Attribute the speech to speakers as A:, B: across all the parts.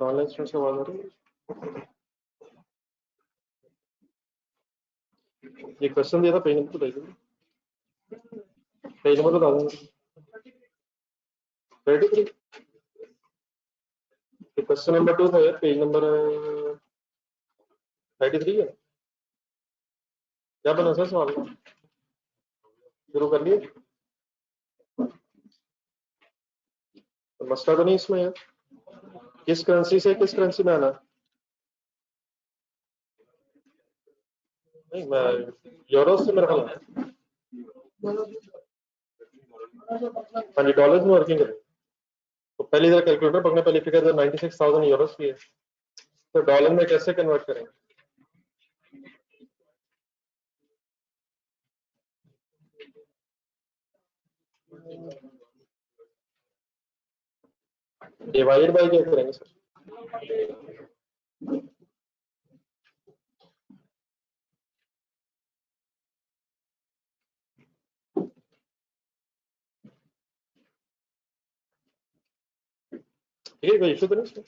A: Online students की आवाज आ रही है? ये क्वेश्चन दिया था, पेज नंबर बताइए, पेज नंबर बता दूंगा। 33 क्वेश्चन नंबर 2 था यार, पेज नंबर 33 है। क्या बना सर सवाल का? शुरू कर लिए? तो मसला तो नहीं इसमें यार, किस करेंसी से किस करेंसी में आना? नहीं, मैं यूरो से मेरा ख्याल है। हाँ जी, डॉलर्स में वर्किंग करें तो पहले जरा कैलकुलेटर पकड़ना, पहले फिगर 96,000 यूरोस की है, तो डॉलर में कैसे कन्वर्ट करेंगे? डिवाइड बाय क्या करेंगे सर? ठीक है, कोई इशू तो नहीं इसमें?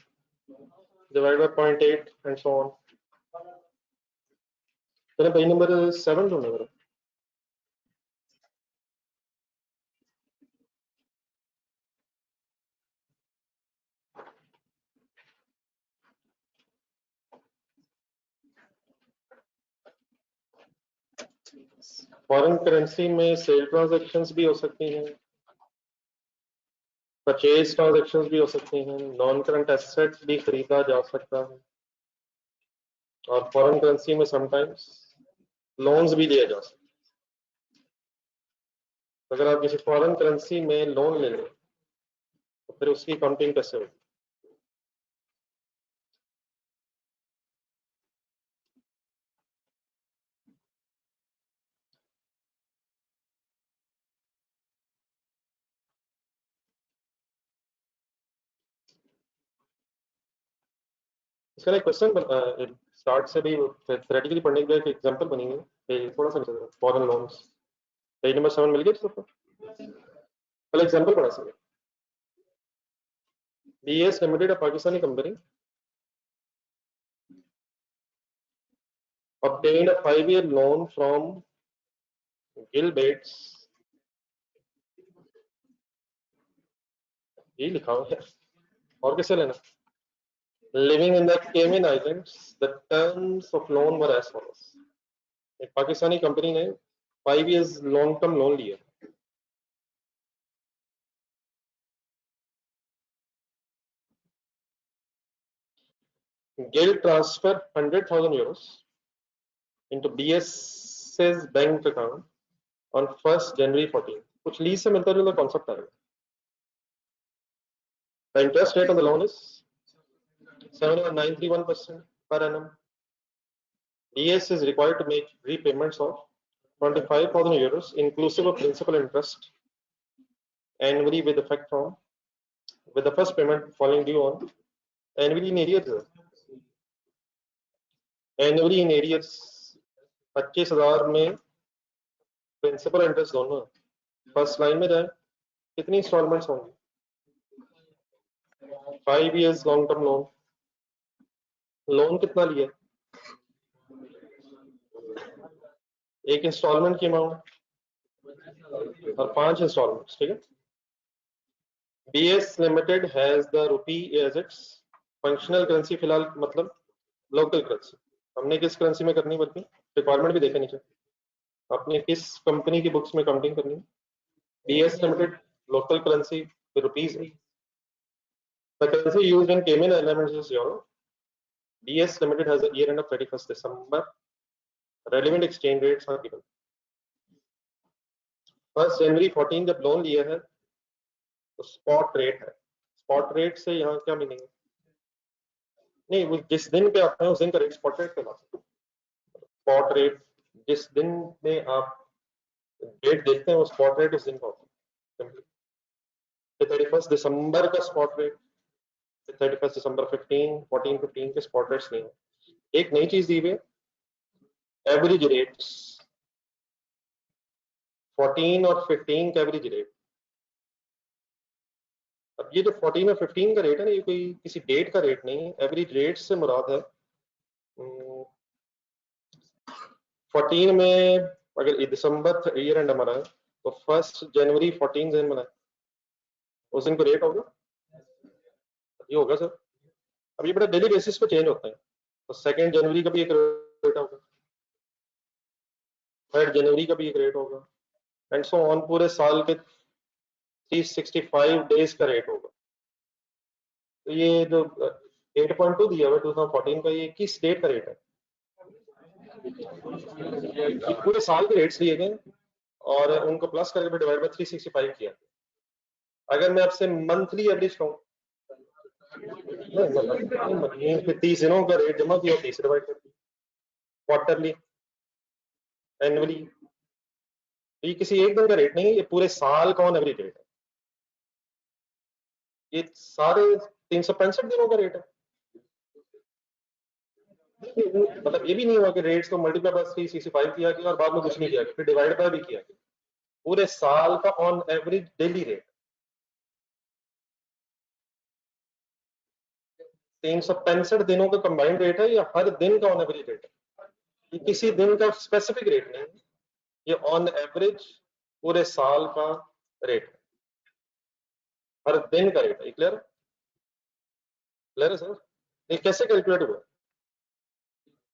A: Divide by 0.8 and so on. चलिए पेज नंबर 7 ढूंढना मेरा। फॉरेन करेंसी में सेल ट्रांजैक्शंस भी हो सकती हैं, परचेज ट्रांजैक्शंस भी हो सकती हैं, नॉन करंट एसेट्स भी खरीदा जा सकता है, और फॉरेन करेंसी में समटाइम्स लोन्स भी दिए जा सकते हैं। तो अगर आप किसी फॉरेन करेंसी में लोन ले लें तो फिर उसकी काउंटिंग कैसे होगी? इसका एक क्वेश्चन स्टार्ट से भी थ्योरेटिकली पढ़ने के लिए एक एग्जांपल बनी है, थोड़ा सा फॉरेन लोन्स। पेज नंबर 7 मिल गया सबको? पहले एग्जांपल पढ़ा सके। BS limited, a Pakistani company, obtained a 5-year loan from Gill Bates, ये लिखा हुआ है और कैसे लेना? Living in the Cayman Islands, the terms of loan were as follows. एक पाकिस्तानी कंपनी ने 5 years लॉन्ग टर्म लोन लिया। Gill transfer 100,000 euros into BS's bank account on 1st January 14। कुछ लीज से मिलता जुलता कॉन्सेप्ट आएगा। The interest rate on the loan is 7.931% per annum. BS is required to make repayments of 25,000 euros inclusive of principal interest annually with effect from with the first payment falling due on annually in arrears। Annually in arrears 25,000 में principal interest दोनों first line में जाए, कितनी installments होंगी? 5 years long term loan. Loan कितना लिया? एक instalment की अमाउंट और 5 इंस्टॉलमेंट्स। ठीक है। BS limited has the rupee as its functional currency, फिलहाल मतलब लोकल करेंसी। हमने किस करेंसी में करनी, बल्कि रिक्वायरमेंट भी देखे नीचे, आपने किस कंपनी की बुक्स में काउंटिंग करनी है? BS limited local currency rupees है। The currency used in Cayman Islands is euro. BS Limited has a year end of 31st December. Relevant exchange rates are given. 1st January 14 जब loan लिया है तो spot rate है। Spot rate से यहाँ क्या meaning है? नहीं, वो जिस दिन पे आते हैं उस दिन का रेट स्पॉट रेट कहलाता है। स्पॉट रेट जिस दिन में आप डेट देखते हैं वो स्पॉट रेट उस दिन का होता है। 31 दिसंबर का स्पॉट रेट, 31 दिसंबर 15 के स्पॉट रेट्स नहीं है। एक नई चीज दी हुई है, एवरेज रेट्स। 14 और 15 का एवरेज रेट अब ये जो 14 और 15 का रेट है ना, ये कोई किसी डेट का रेट नहीं है, एवरेज रेट से मुराद है 14 में अगर दिसंबर ईयर एंड हमारा है तो 1 जनवरी 14 दिन बनाए, उस दिन को रेट होगा, ये होगा सर। अब ये बड़ा डेली बेसिस पे चेंज होता है, तो 2 जनवरी का भी एक रेट होगा, 3 जनवरी का भी एक रेट होगा, एंड सो ऑन, पूरे साल के 365 डेज का रेट होगा। तो ये जो 8.2 दिया हुआ 2014 का, ये किस डेट का रेट है? ये पूरे साल के रेट्स दिए गए और उनको प्लस करके डिवाइड बाय 365 किया। अगर मैं आपसे मंथली एवरेज कहूँ, 30 दिनों का रेट जमा किया, 30 डिवाइड कर दिया, क्वार्टरली, एनुअली, ये किसी एक दिन का रेट नहीं है, ये पूरे साल का ऑन एवरेज रेट है, ये सारे 365 दिनों का रेट है। मतलब ये भी नहीं हुआ कि रेट्स को मल्टीप्लाई बाय 365 किया गया और बाद में कुछ नहीं किया गया, फिर डिवाइड बाय भी किया गया, पूरे साल का ऑन एवरेज डेली रेट 365 दिनों का कंबाइंड रेट है, या हर दिन का ऑन एवरेज रेट है, ये किसी दिन का स्पेसिफिक रेट नहीं है, ये ऑन एवरेज पूरे साल का रेट है, हर दिन का रेट है। क्लियर? क्लियर है सर? ये कैसे कैलकुलेट हुआ?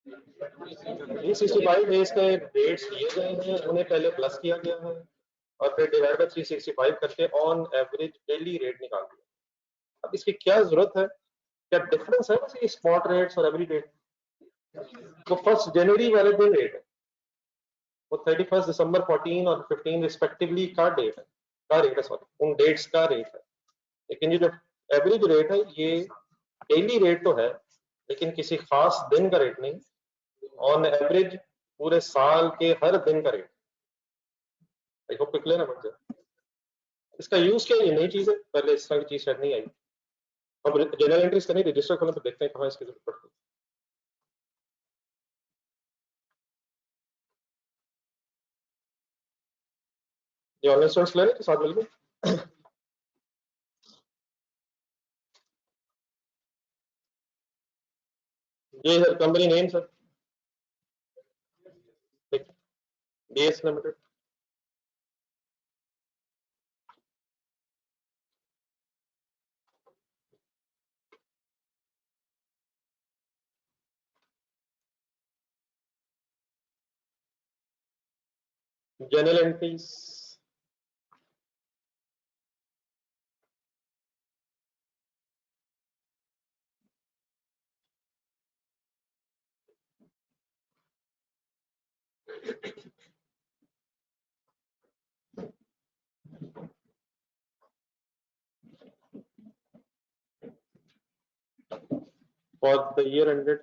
A: 365 डेज के डेट्स दिए गए हैं, उन्हें पहले प्लस किया गया है और फिर डिवाइड बाय 365 करके ऑन एवरेज डेली रेट निकाल दिया। अब इसकी क्या जरूरत है, क्या डिफरेंस है बस ये स्पॉट रेट्स और एवरेज रेट? तो 1 जनवरी वाले दिन रेट है, वो 31 दिसंबर 14 और 15 रिस्पेक्टिवली का डेट है, का रेट है, सॉरी, उन डेट्स का रेट है। लेकिन ये जो एवरेज रेट है, ये डेली रेट तो है लेकिन किसी खास दिन का रेट नहीं, ऑन एवरेज पूरे साल के हर दिन का रेट। आई होप क्लियर है मुझे। इसका यूज क्या है, ये नई चीज है, पहले इस तरह की चीज शायद नहीं आई। अब जनरल एंट्रीज करनी, रजिस्टर खोलें तो देखते हैं कहाँ इसकी जरूरत पड़ती है। ये ऑनलाइन स्टूडेंट्स ले रहे तो साथ मिलकर। ये sir company name sir, DS limited. General entries, for the year ended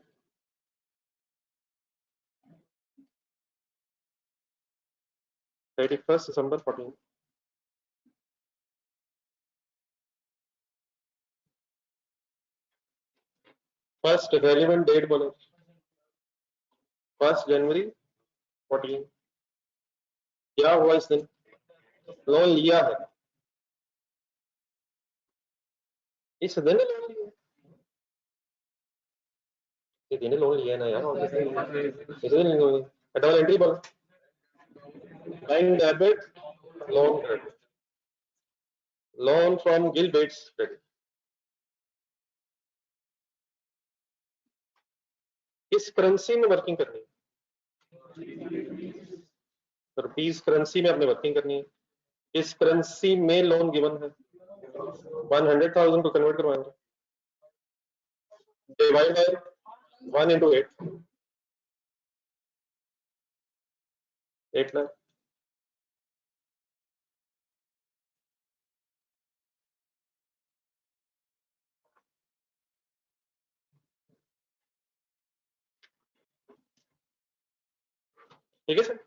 A: 31st December 14. First relevant date बोलो, 1 जनवरी 14। क्या हुआ इस दिन? लोन लिया है, इस दिन लोन लिया, ये दिन लोन लिया ना यार, और इस दिन लोन। डबल एंट्री बोलो, bank debit, loan credit, loan from Gill Bates credit. किस करेंसी में वर्किंग करनी है? रुपीज करेंसी में आपने वर्किंग करनी है। किस करेंसी में लोन गिवन है? 100,000 को कन्वर्ट करवाएंगे, डिवाइड बाय 1 into 8, 8 लाख। ठीक है सर,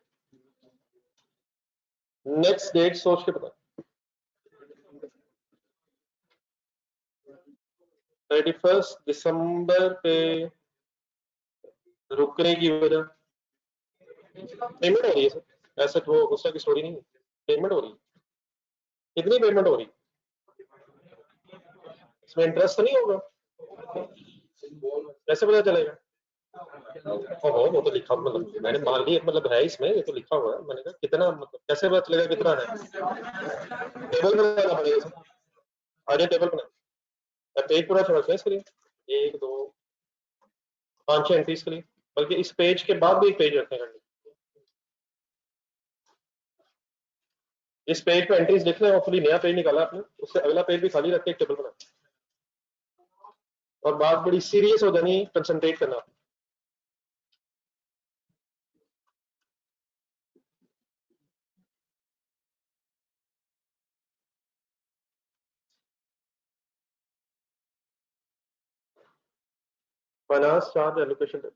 A: नेक्स्ट डेट सोच के बता। 31 दिसंबर पे रुकने की वजह, पेमेंट हो रही है सर, ऐसा वो उसका की स्टोरी नहीं है, पेमेंट हो रही है। कितनी पेमेंट हो रही है? इसमें इंटरेस्ट नहीं होगा, कैसे पता चलेगा? ओहो, वो तो लिखा, मतलब मैंने मान लिया, मतलब है इसमें, ये तो लिखा हुआ है। मैंने कहा कितना, मतलब कैसे पता चलेगा कितना है? टेबल बनाना पड़ेगा, आगे टेबल बना, पेज पूरा समझते हैं इसके लिए, 1 2 5 6 एंट्रीज के लिए, बल्कि इस पेज के बाद भी एक पेज रखने का, इस पेज पे एंट्रीज लिख रहे हैं और फिर नया पेज निकाला आपने, उससे अगला पेज भी खाली रख के एक टेबल बना, और बात बड़ी सीरियस हो जानी, कंसंट्रेट करना। Finance charge allocation,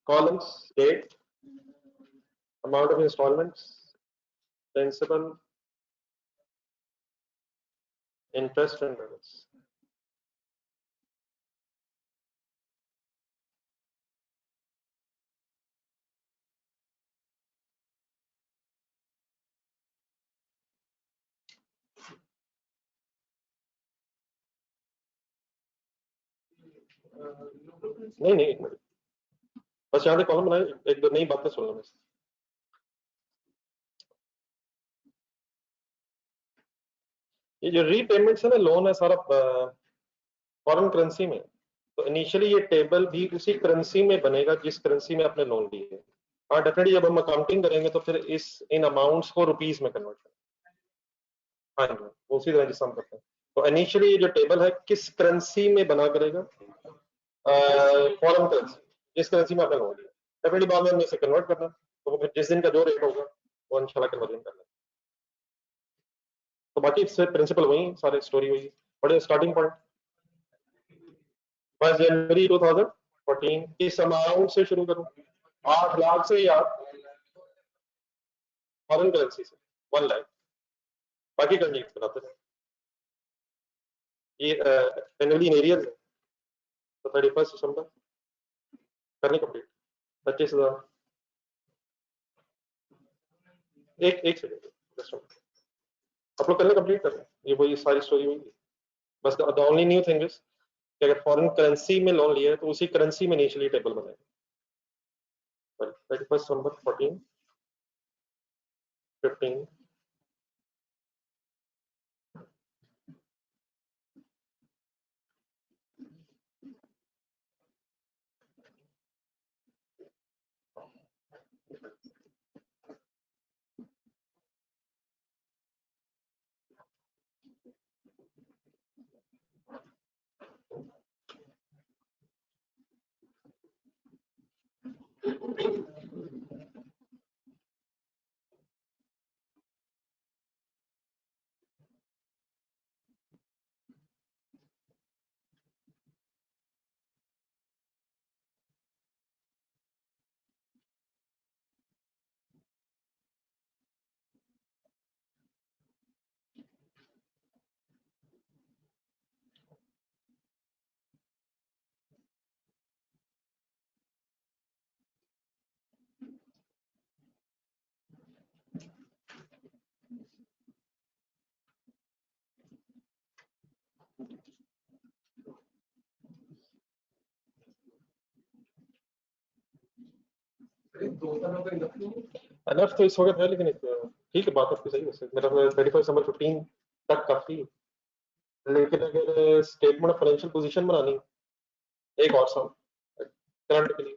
A: columns date, amount of installments, principal, interest and balance। नहीं नहीं, एक मिनट, बस यहाँ पे कॉलम बनाए, एक दो नई बातें सुन लो बस। ये जो रीपेमेंट्स है ना, लोन है सारा फॉरेन करेंसी में, तो इनिशियली ये टेबल भी उसी करेंसी में बनेगा जिस करेंसी में आपने लोन ली है। हाँ डेफिनेटली, जब हम अकाउंटिंग करेंगे तो फिर इस इन अमाउंट्स को रुपीस में कन्वर्ट करेंगे। हाँ जी, उसी तरह जिसम करते हैं। तो इनिशियली ये जो टेबल है किस करेंसी में बना करेगा? फॉरेन करेंसी, जिस करेंसी में आपने लोन लिया, डेफिनेटली बाद में हमने इसे कन्वर्ट करना, तो वो फिर जिस दिन का जो रेट होगा वो इंशाल्लाह कन्वर्जन करना। तो बाकी इससे प्रिंसिपल वही, सारे स्टोरी वही, बड़े स्टार्टिंग पॉइंट 1 जनवरी 2014 किस अमाउंट से शुरू करूं? 8 लाख से, या फॉरेन करेंसी से 1 लाख, बाकी कंडीशन बताते हैं। ये एनुअली इन एरियर्स है, तो 31 दिसंबर करनी कंप्लीट, 25,000। एक सेकंड, आप लोग करने कंप्लीट कर रहे हैं, ये वही सारी स्टोरी हुई। बस the only new thing is कि अगर फॉरेन करेंसी में लोन लिया है तो उसी करेंसी में इनिशियली टेबल बनाएगा। 31 दिसंबर 14 15। अनफ तो इस वक्त है, लेकिन ठीक है, बात आपकी सही है। मेरा 31 दिसंबर 15 तक काफी है। लेकिन अगर स्टेटमेंट ऑफ फाइनेंशियल पोजीशन बनानी, एक और साल करंट के लिए,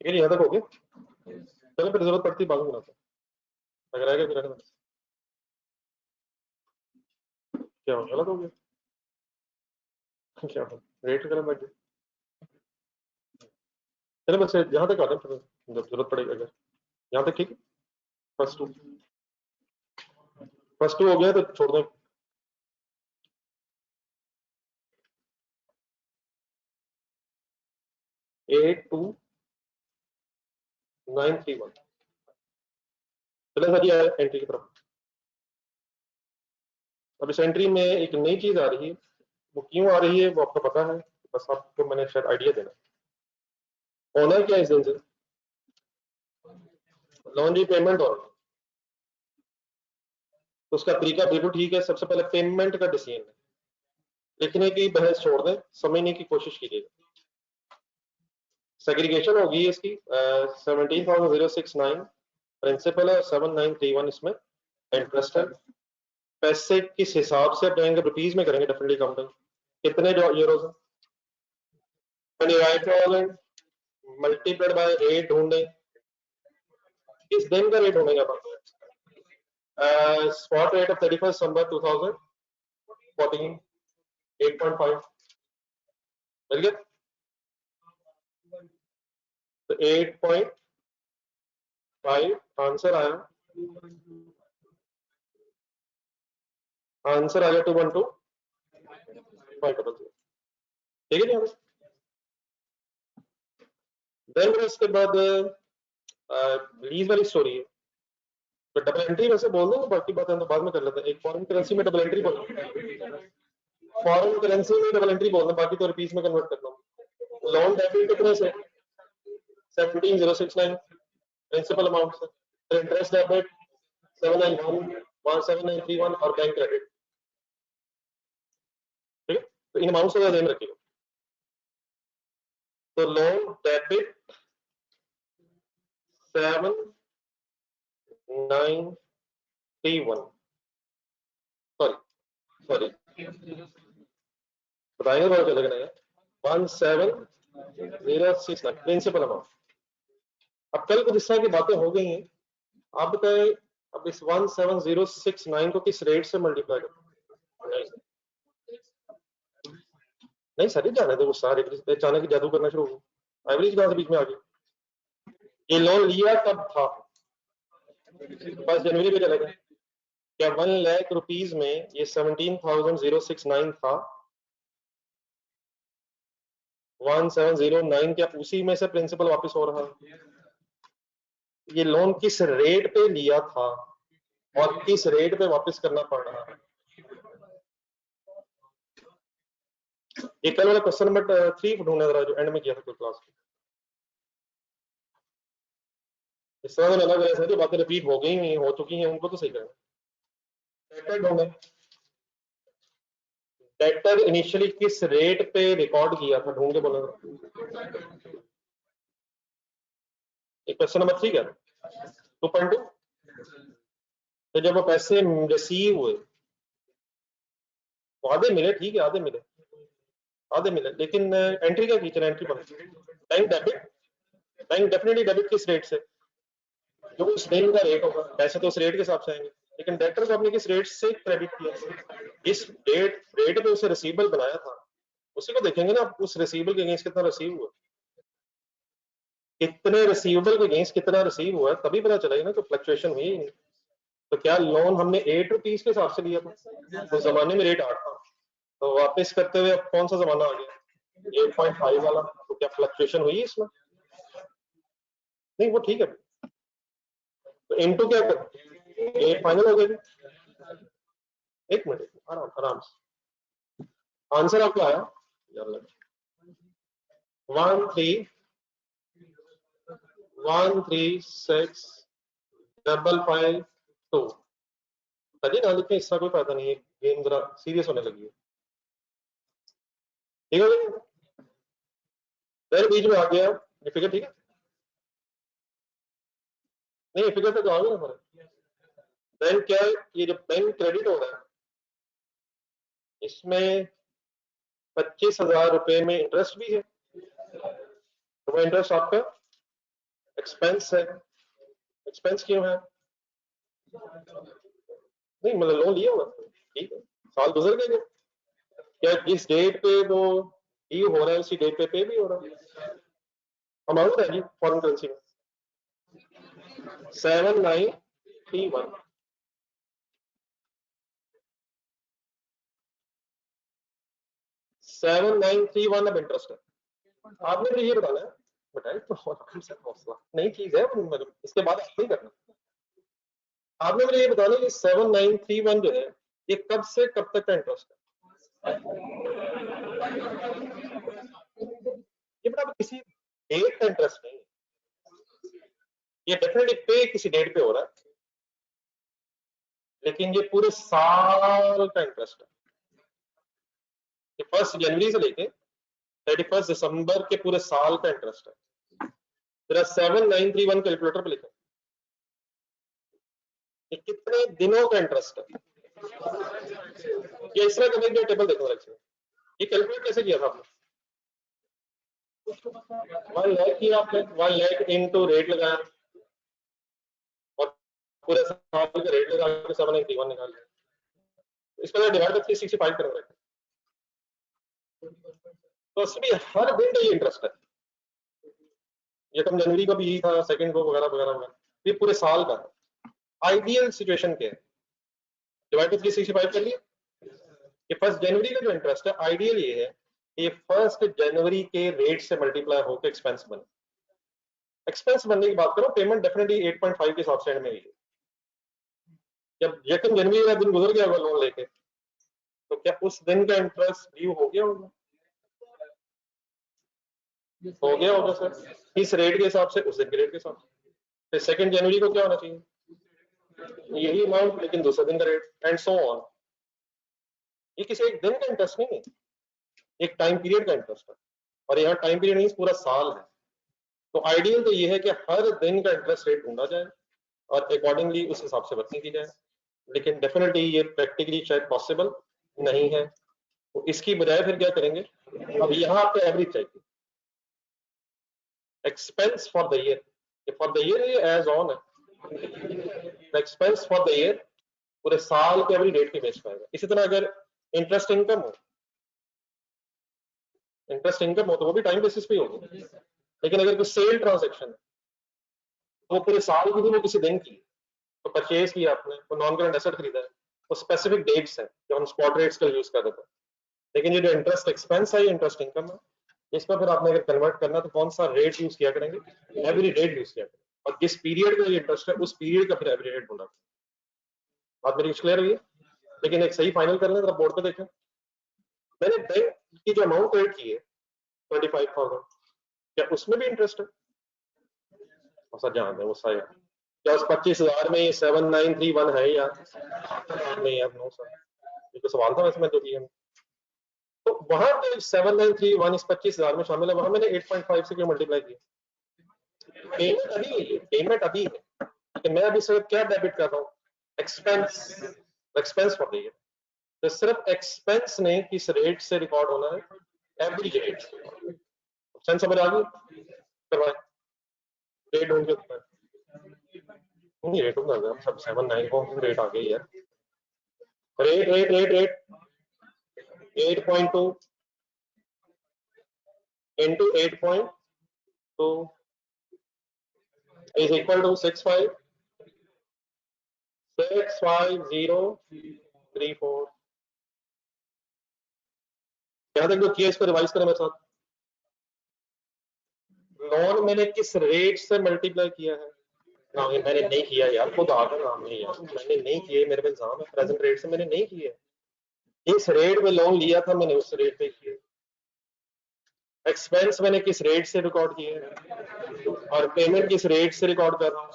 A: ये यहाँ तक हो गया, चलो फिर जरूरत पड़ती बाद में बनाते हैं, अगर आएगा फिर आएगा। क्या हो गलत हो गया, क्या हो रेट गलत लग गया, चलो बस यहाँ तक आता है, फिर जब जरूरत पड़ेगी अगर यहाँ तक ठीक है। फर्स्ट टू हो गया तो छोड़ दो। 82931 चलो सर ये एंट्री की तरफ। अब इस एंट्री में एक नई चीज आ रही है, वो क्यों आ रही है वो आपको पता है, बस आपको मैंने शायद आइडिया देना। होना क्या है इस दिन से, लोन रीपेमेंट और तो उसका तरीका बिल्कुल ठीक है। सबसे पहले पेमेंट का डिसीजन है, लिखने की बहस छोड़ दें, समझने की कोशिश कीजिएगा। सेग्रीगेशन होगी इसकी 17,069 प्रिंसिपल है, 7931 इसमें इंटरेस्ट है। पैसे किस हिसाब से आप जाएंगे, रुपीज में करेंगे डेफिनेटली काउंटिंग। कितने यूरोज हैं, 25,000 मल्टीप्लाइड बाय रेट ढूंढे, किस दिन का रेट ढूंढेंगे आप, स्पॉट रेट ऑफ 31 दिसंबर 2014 8.5 मिल गया। तो 8.5 आंसर आया, आंसर आ गया 212.00, ठीक है जी। देन उसके बाद लीज वाली स्टोरी है, तो डबल एंट्री वैसे बोल दो, बाकी बातें तो बाद में कर लेते हैं। एक फॉरेन करेंसी में डबल एंट्री बोल, फॉरेन करेंसी में डबल एंट्री बोलना, बाकी तो रुपीस में कन्वर्ट कर दो। लोन डेबिट कितने से, 17,069 प्रिंसिपल अमाउंट से, इंटरेस्ट डेबिट 791 और बैंक क्रेडिट, ठीक है। तो इन अमाउंट का ध्यान रखिएगा। तो लोन डेबिट 7,931 सॉरी सॉरी बताएंगे बहुत चलेगा नहीं, 17,069 प्रिंसिपल अमाउंट। अब कल कुछ इस तरह की बातें हो गई हैं, आप बताए अब इस 17,069 को किस रेट से मल्टीप्लाई करें। नहीं सर जाने दो, सारे अचानक जादू करना शुरू हो, एवरेज कहां से बीच में आ गई। ये लोन लिया कब था, 1 जनवरी पे चलेगा क्या, 1 लाख रुपीज में ये 17,069 था, 1709 क्या उसी में से प्रिंसिपल वापस हो रहा है। ये लोन किस रेट पे लिया था और किस रेट पे वापस करना पड़ रहा है। ये कल वाला क्वेश्चन नंबर 3 ढूंढना जरा, जो एंड में किया था कोई क्लास में। इस तरह अलग अलग जो बातें रिपीट हो गई हैं, हो चुकी हैं, उनको तो सही करना। डेटर ढूंढे, डेटर इनिशियली किस रेट पे रिकॉर्ड किया था, ढूंढ के बोला। क्वेश्चन नंबर 3 क्या 2.2, तो जब वो पैसे रिसीव हुए तो आधे मिले, ठीक है आधे मिले, आधे मिले, लेकिन एंट्री क्या खींच रहे, एंट्री पर bank debit, bank definitely debit किस रेट से, जो उस दिन का रेट होगा, पैसे तो उस रेट के हिसाब से आएंगे, लेकिन डेटर को आपने किस रेट से क्रेडिट किया, इस रेट पे उसे रिसीवेबल बनाया था, उसी को देखेंगे ना। उस रिसीवेबल के अगेंस्ट कितना रिसीव हुआ, कितने रिसीवेबल के अगेंस्ट कितना रिसीव हुआ, तभी पता चलेगा ना, तो फ्लक्चुएशन हुई। तो क्या लोन हमने 8 रुपीज के हिसाब से लिया था, उस जमाने में रेट 8 था, तो वापस करते हुए अब कौन सा जमाना आ गया 8.5 वाला, तो क्या फ्लक्चुएशन हुई इसमें, नहीं वो ठीक है। तो इनटू क्या कर, 8 फाइनल हो गया। एक मिनट आराम आराम से, आंसर आपका आया 131365552। चलिए ना लिखने, इसका कोई फायदा नहीं है, गेम जरा सीरियस होने लगी है, ठीक है। फिर बीच में आ गया ये फिगर, ठीक है, नहीं फिगर तो आ गया हमारे। देन क्या है, ये जो बैंक क्रेडिट हो रहा है, इसमें 25,000 रुपए में इंटरेस्ट भी है, तो वो इंटरेस्ट आपका एक्सपेंस है, एक्सपेंस क्यों है? नहीं मतलब लोन लिया होगा, ठीक है, साल गुजर गए, क्या जिस डेट पे वो ड्यू हो रहा है उसी डेट पे पे भी हो रहा है। अमाउंट है जी फॉरेन करेंसी में 7931। 7931 अब इंटरेस्ट है। आपने तो ये बताना है, बताइए तो आराम से हौसला, नई चीज है मतलब इसके बाद आप नहीं करना। आपने मुझे ये बताना कि 7931 जो है ये कब से कब तक का इंटरेस्ट है? ये बता किसी डेट का इंटरेस्ट नहीं, ये डेफिनेटली पे किसी डेट पे हो रहा है, लेकिन ये पूरे साल का इंटरेस्ट है। 1 जनवरी से लेके 31 दिसंबर के पूरे साल का इंटरेस्ट है। तेरा 7931 कैलकुलेटर पे लिखा, ये कितने दिनों का इंटरेस्ट है। ये इस तरह का टेबल देखो, ये कैलकुलेट कैसे किया था आपने? 1 लाख की आपने 1 लाख इनटू रेट लगाया और पूरे साल का रेट लगा के 791 निकाल लिया, इसको डिवाइड बाय 365 करेंगे तो उसमें हर दिन का ये इंटरेस्ट है। ये कम जनवरी को भी यही था, सेकंड को वगैरह वगैरह वगैरह, ये पूरे साल का है। आइडियल सिचुएशन क्या है? डिवाइड बाय 365 कर लिया, ये 1 जनवरी का जो इंटरेस्ट है आइडियल ये है कि 1 जनवरी के रेट से मल्टीप्लाई होकर एक्सपेंस बने। एक्सपेंस बनने की बात करो, पेमेंट डेफिनेटली 8.5 के हिसाब से एंड में हुई है। जब 1 जनवरी का दिन गुजर गया होगा लोन लेके, तो क्या उस दिन का इंटरेस्ट ड्यू हो गया होगा? हो गया होगा सर, इस रेट के हिसाब से उस दिन के रेट के हिसाब से। फिर 2 जनवरी को क्या होना चाहिए? यही अमाउंट लेकिन दूसरे दिन का रेट, एंड सो ऑन। ये किसी एक दिन का इंटरेस्ट नहीं है, एक टाइम पीरियड का इंटरेस्ट है, और यहाँ टाइम पीरियड नहीं पूरा साल है। तो आइडियल तो ये है कि हर दिन का इंटरेस्ट रेट ढूंढा जाए और अकॉर्डिंगली उस हिसाब से वर्किंग की जाए, लेकिन डेफिनेटली ये प्रैक्टिकली शायद पॉसिबल नहीं है। तो इसकी बजाय फिर क्या करेंगे, अब यहाँ आपको एवरेज चाहिए, expense for the year, for the year ये एज ऑन है, एक्सपेंस फॉर द ईयर पूरे साल के एवरेज रेट के बेस पर आएगा। इसी तरह अगर इंटरेस्ट इनकम हो, इंटरेस्ट इनकम हो तो वो भी टाइम बेसिस पे होगी, लेकिन अगर कोई सेल ट्रांजेक्शन है वो पूरे साल की थी, वो किसी दिन की, तो परचेज किया आपने, वो नॉन करंट एसेट खरीदा है, वो स्पेसिफिक डेट्स है जो हम स्पॉट रेट्स का यूज कर रहे थे। लेकिन ये जो इंटरेस्ट एक्सपेंस है, इंटरेस्ट इनकम है, इसका फिर आपने अगर कन्वर्ट करना तो कौन सा रेट यूज किया करेंगे? एवरी रेट यूज किया करेंगे, और जिस पीरियड में ये इंटरेस्ट है उस पीरियड का फिर एवरी रेट ढूंढा। बात मेरी क्लियर हुई है? लेकिन एक सही फाइनल कर लें, जरा बोर्ड पे देखें। मैंने बैंक की जो अमाउंट क्रेडिट की है 25,000, क्या उसमें भी इंटरेस्ट है? सर जान है वो सर, क्या उस 25,000 में ये 7931 है या नहीं? यार नो सर, ये तो सवाल था वैसे मैं जो किया। तो वहां पे 7931 इस 25,000 में शामिल है, वहां मैंने 8.5 से क्यों मल्टीप्लाई किया? पेमेंट अभी है, पेमेंट अभी है, कि मैं अभी सिर्फ क्या डेबिट कर रहा हूँ? Expense, expense for the year. तो सिर्फ एक्सपेंस ने किस रेट से रिकॉर्ड होना है? Average rate. ऑप्शन समझ आ गई? करवाए रेट ढूंढ के, नहीं रेट ढूंढ गया सब 79 को रेट आ गई है। Rate rate rate rate 8.2 into 8.2 is equal to 65034। यहाँ तक जो किया इसको रिवाइज करें मेरे साथ। लोन मैंने किस रेट से मल्टीप्लाई किया है? ना मैंने नहीं किया यार, खुद आकर नाम नहीं यार, मैंने नहीं किए, मेरे पे इल्जाम है प्रेजेंट रेट से मैंने नहीं किए। इस रेट में लोन लिया था मैंने, उस रेट पे किए। एक्सपेंस मैंने किस रेट से रिकॉर्ड किए और पेमेंट किस रेट से रिकॉर्ड कर रहा हूँ।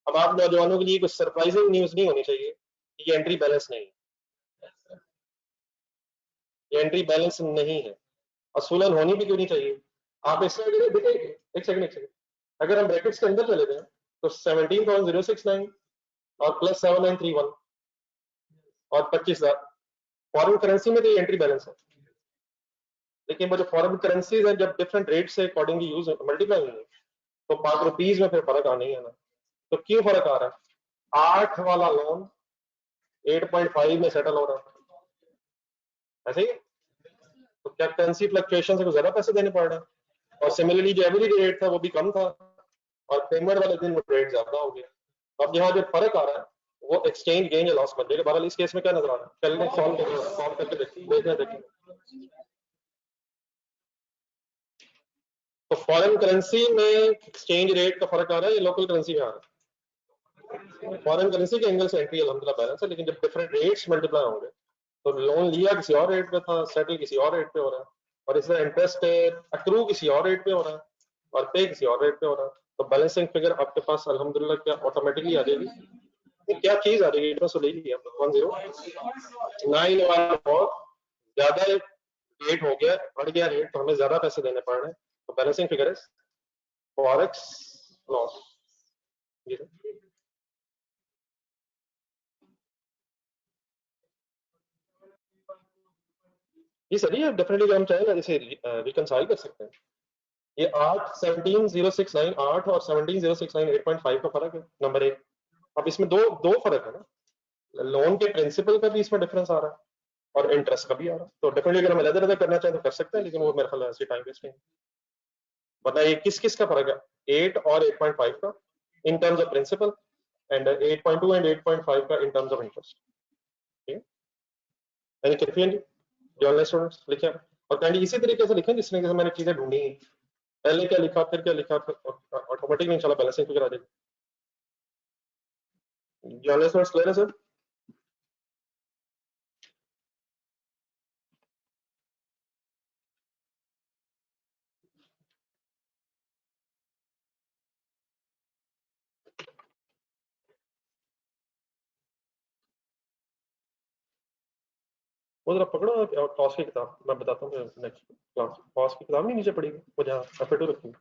A: अब आप नौजवानों के लिए कुछ सरप्राइजिंग न्यूज नहीं होनी चाहिए, ये एंट्री बैलेंस नहीं है, ये एंट्री बैलेंस नहीं है, असूलन होनी भी क्यों नहीं चाहिए। आप इससे अगर देखिए, एक सेकंड, अगर हम ब्रैकेट्स के अंदर चले जाएं तो 17,069 और प्लस 7931 और 25,000 फॉरेन करेंसी में तो ये एंट्री बैलेंस है, लेकिन वो जो फॉरेन करेंसीज है जब डिफरेंट रेट से अकॉर्डिंगली यूज मल्टीप्लाई होंगे तो 5 रुपीज में फिर फर्क आना ही है ना। तो क्यों फर्क आ रहा है? 8 वाला लोन 8.5 में सेटल हो रहा है, ऐसे ही। तो क्या करेंसी फ्लक्चुएशन से कुछ ज्यादा पैसे देने पड़ रहे हैं? और सिमिलरली जो एवरेज रेट था वो भी कम था, और पेमेंट वाले दिन वो रेट ज्यादा हो गया। अब यहाँ जो फर्क आ रहा है वो एक्सचेंज गेन या लॉस बन जाएगा। बहरहाल इस केस में क्या नजर आ रहा है, चलिए सॉल्व करके देखते। तो फॉरेन करेंसी में एक्सचेंज रेट का फर्क आ रहा है या लोकल करेंसी में आ रहा है? फॉरेन करेंसी के एंगल से एंट्री अल्हम्दुलिल्लाह बैलेंस है, लेकिन जब डिफरेंट रेट्स मल्टीप्लाई होंगे तो लोन लिया किसी और रेट पे था, सेटल किसी और रेट पे हो रहा है, और इस तरह इंटरेस्ट अक्रू किसी और रेट पे हो रहा है और पे किसी और रेट पे हो रहा है। तो बैलेंसिंग फिगर आपके पास अल्हम्दुलिल्लाह क्या ऑटोमेटिकली आ जाएगी। तो क्या चीज आ जाएगी, इंटरेस्ट तो ले लिया 1091 और ज्यादा रेट हो गया, बढ़ गया रेट, तो हमें ज्यादा पैसे देने पड़ रहे हैं। तो balancing figure is forex loss. ये सही है, डेफिनेटली हम चाहेंगे इसे रिकंसाइल कर सकते हैं। ये 8 और 17,069 8.5 का फर्क है, नंबर एक। अब इसमें दो दो फर्क है ना, लोन के प्रिंसिपल का भी इसमें डिफरेंस आ रहा है और इंटरेस्ट का भी आ रहा है। तो डेफिनेटली अगर हम अलग अलग करना चाहें तो कर सकते हैं, लेकिन वो मेरे ख्याल ऐसे टाइम वेस्ट नहीं। बताइए किस किस का फर्क है 8 और 8.5 का in terms of principal, and 8.2 and 8.5 का इन टर्म्स ऑफ इंटरेस्ट। यानी कैफियन जो ऑनलाइन स्टूडेंट्स लिखे, और काइंडली इसी तरीके से लिखें जिस तरीके से मैंने चीजें ढूंढी। पहले क्या लिखा फिर क्या लिखा, फिर ऑटोमेटिक इंशाल्लाह बैलेंसिंग फिगर आ जाएगी। जो ऑनलाइन स्टूडेंट्स क्लियर है सर? वो जरा पकड़ो टॉस की किताब, मैं बताता हूँ नेक्स्ट क्लास। टॉस की किताब नहीं नीचे पड़ी वो जहाँ एफ रखी।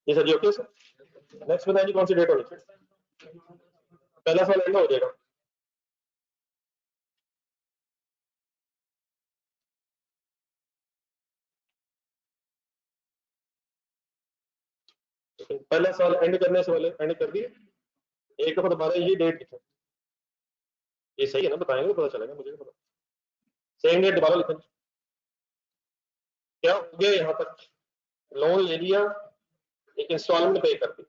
A: ये सर जी ओके सर। नेक्स्ट बताइए कौन सी डेट होनी चाहिए? पहला साल एंड हो जाएगा। पहला साल एंड करने से पहले एंड कर दिए, एक दफा दोबारा ये डेट लिखें। ये सही है ना, बताएंगे तो पता चलेगा मुझे पता। सेम डेट दोबारा लिखें। क्या हो गया यहाँ तक, लोन ले लिया, एक इंस्टॉलमेंट पे कर दी,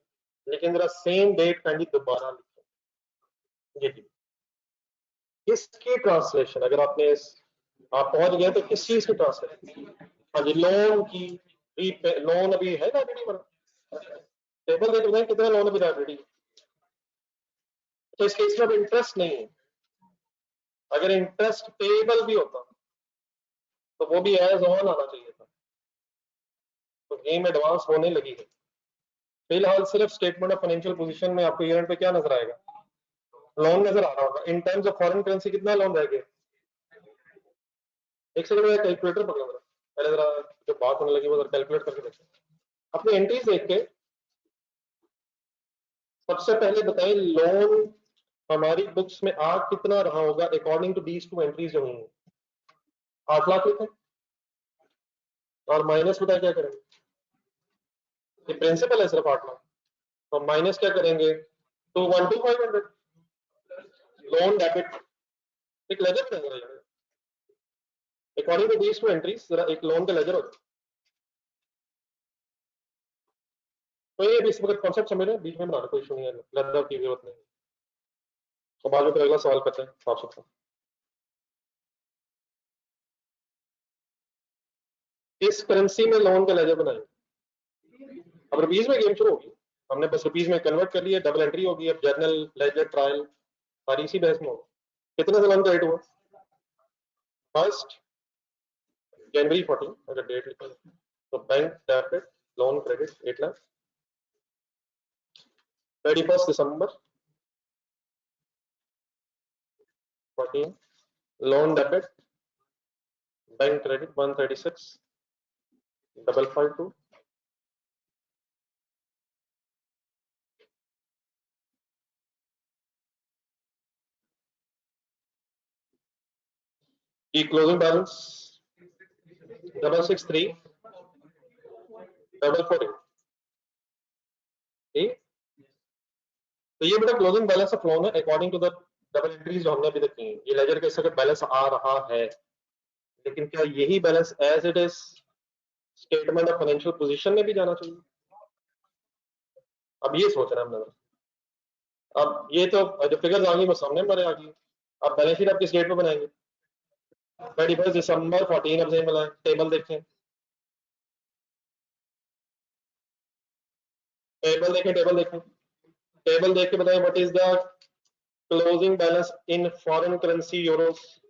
A: लेकिन जरा सेम डेट काइंडली दोबारा लिखें। ये किसकी ट्रांसलेशन, अगर आपने आप पहुंच गए तो किस चीज की ट्रांसलेशन? हाँ जी, लोन की। लोन अभी है लाइब्रेरी पर, टेबल देख रहे हैं कितना लोन अभी लाइब्रेरी। तो इसके इसमें इंटरेस्ट नहीं है। अगर इंटरेस्ट पेबल भी होता तो वो भी एज ऑन आना चाहिए था। तो गेम एडवांस होने लगी है। फिलहाल सिर्फ स्टेटमेंट ऑफ फाइनेंशियल पोजीशन में आपको ईयर एंड पे क्या नजर आएगा? लोन नजर आ रहा होगा। इन टर्म्स ऑफ फॉरेन करेंसी कितना लोन रह गया? एक सेकंड में कैलकुलेटर पकड़ा मेरा, पहले जरा जो बात होने लगी वो जरा कैलकुलेट करके देखते हैं। अपनी एंट्रीज देख के सबसे पहले बताएं, लोन हमारी बुक्स में आ कितना रहा होगा according to these two entries जो हुई हैं? 8 लाख लिखे, और माइनस बताए क्या करेंगे? ये प्रिंसिपल है सिर्फ 8 लाख, तो माइनस क्या करेंगे? 212,500 लोन डेबिट। एक लेजर बनाएंगे according to these two entries, जरा एक लोन का लेजर होगा। तो ये इस वक्त कॉन्सेप्ट समझ रहे हैं, बीच में बनाना कोई इशू नहीं है, लर्नर की जरूरत नहीं। तो बाद में फिर अगला सवाल करते हैं साफ सुथरा। इस करेंसी में लोन का लेजर बनाएंगे। अब रुपीज में गेम शुरू होगी, हमने बस रुपीज में कन्वर्ट कर लिया, डबल एंट्री होगी। अब जर्नल लेजर ट्रायल सारी इसी बहस में होगी। कितने से लोन का रेट हुआ? 1 जनवरी 14, अगर डेट लिखा तो bank debit loan credit 8 lakh. 31 दिसंबर 14 लोन डेबिट बैंक क्रेडिट 136,552। की क्लोजिंग बैलेंस 663,448 ठीक। तो ये बेटा क्लोजिंग बैलेंस ऑफ लोन है according to the double entries जो हमने अभी तक की। ये लेजर के सकट बैलेंस आ रहा है, लेकिन क्या यही balance as it is statement of financial position में भी जाना चाहिए? अब ये सोच रहे हैं हम लोग। अब ये तो जो फिगर्स आ गई वो सामने हमारे आ गई। अब बैलेंस शीट आप किस डेट पे बनाएंगे? 31 दिसंबर 14 अब से बनाएं। टेबल देखें, टेबल देखें, टेबल देखें, टेबल देख के बताएं what is the closing balance in foreign currency Euros.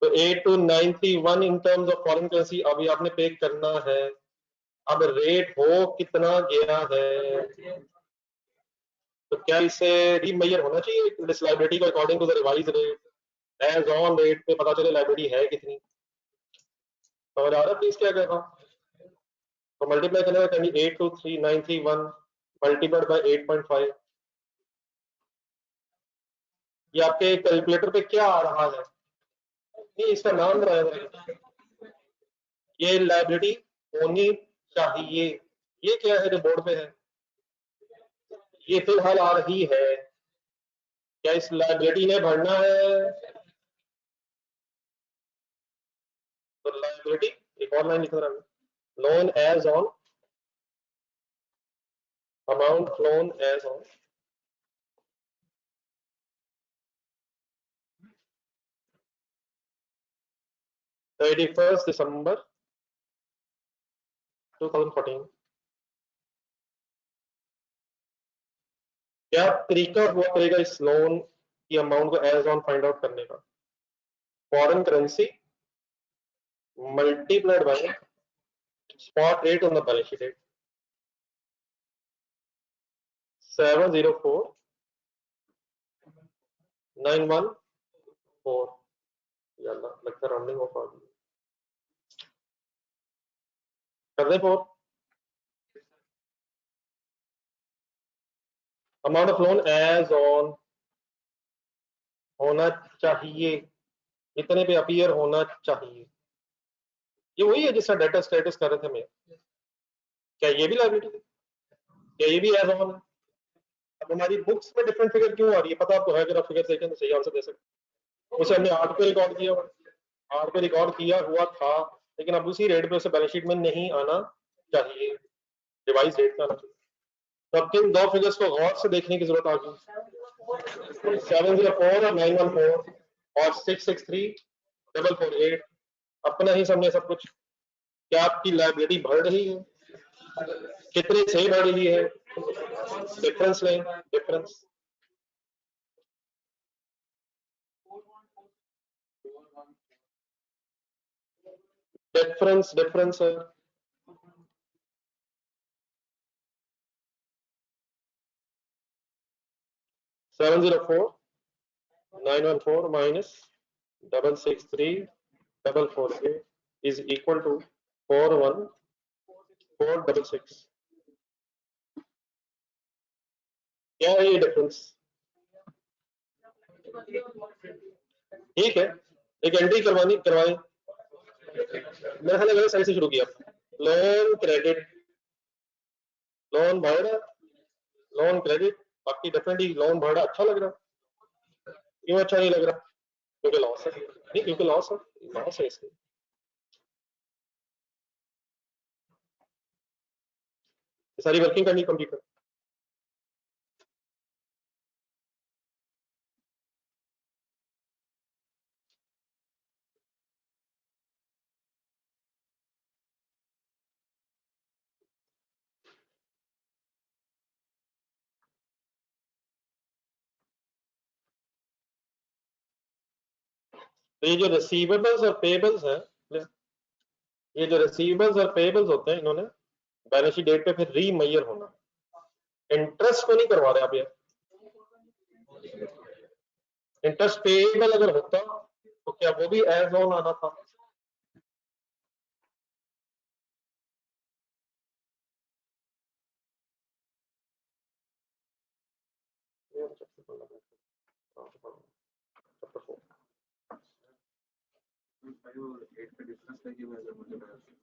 A: तो 8291 इन टर्म्स ऑफ फॉरेन करेंसी अभी आपने पे करना है। अब रेट हो कितना गया है, तो क्या इसे रीमेजर होना चाहिए इस लाइबिलिटी को according to the revise rate as on rate पे पता चले लाइबिलिटी है कितनी। समझ आ रहा है प्लीज क्या कह रहा हूँ? तो मल्टीप्लाई करने का कहेंगे 823931 मल्टीप्लाइड बाय 8.5। ये आपके कैलकुलेटर पे क्या आ रहा है? नहीं, इसका नाम बताया, ये लाइबिलिटी होनी चाहिए। ये क्या है जो बोर्ड पे है? ये फिलहाल आ रही है। क्या इस लाइबिलिटी ने भरना है? तो लाइबिलिटी एक और लाइन लिख रहा हूं, loan as on amount loan as on 31 दिसंबर 2014। क्या तरीका हुआ करेगा इस लोन की अमाउंट को एज ऑन फाइंड आउट करने का? Foreign currency multiplied by spot rate on the balance sheet date 704914। लगता है राउंडिंग ऑफ आ गई। कर दे 4। Amount of loan as on होना चाहिए, इतने पे अपीयर होना चाहिए। ये वही है जिसका डेटा स्टेटस कर रहे थे मैं। क्या ये भी लाइबिलिटी है? क्या ये भी एज ऑन है? अब हमारी बुक्स में डिफरेंट फिगर क्यों आ रही है? पता आपको है? अगर आप फिगर देखें तो सही आंसर दे सकते। उसे हमने 8 पे रिकॉर्ड किया हुआ, 8 पे रिकॉर्ड किया हुआ था, लेकिन अब उसी रेट पे उसे बैलेंस शीट में नहीं आना चाहिए, रिवाइज रेट का आना चाहिए। तो अब किन दो फिगर्स को गौर से देखने की जरूरत आ गई? 704 और 914 और 663,448। अपना ही समझे सब कुछ। क्या आपकी लाइबिलिटी बढ़ रही है? कितने से बढ़ रही है? डिफरेंस लें, डिफरेंस। डिफरेंस डिफरेंस है 704,914 माइनस 663,448 इज इक्वल टू 41466। क्या है ये डिफरेंस? ठीक है, एक एंट्री करवाएं। मेरे ख्याल में सही से शुरू किया। लोन क्रेडिट, लोन बढ़ रहा, लोन क्रेडिट। बाकी डेफिनेटली लोन बढ़ रहा अच्छा लग रहा। क्यों अच्छा नहीं लग रहा? क्योंकि लॉस है। नहीं, क्योंकि लॉस है, लॉस है इसलिए। सारी वर्किंग करनी कंप्यूटर। तो ये जो रिसीवेबल्स और पेबल्स हैं, ये जो रिसीवेबल्स और पेबल्स होते हैं, इन्होंने बैलेंस शीट डेट पे फिर रीमेजर होना। इंटरेस्ट को नहीं करवा रहे आप ये। इंटरेस्ट पेबल अगर होता तो क्या वो भी एज ऑन आना था? चैप्टर 4।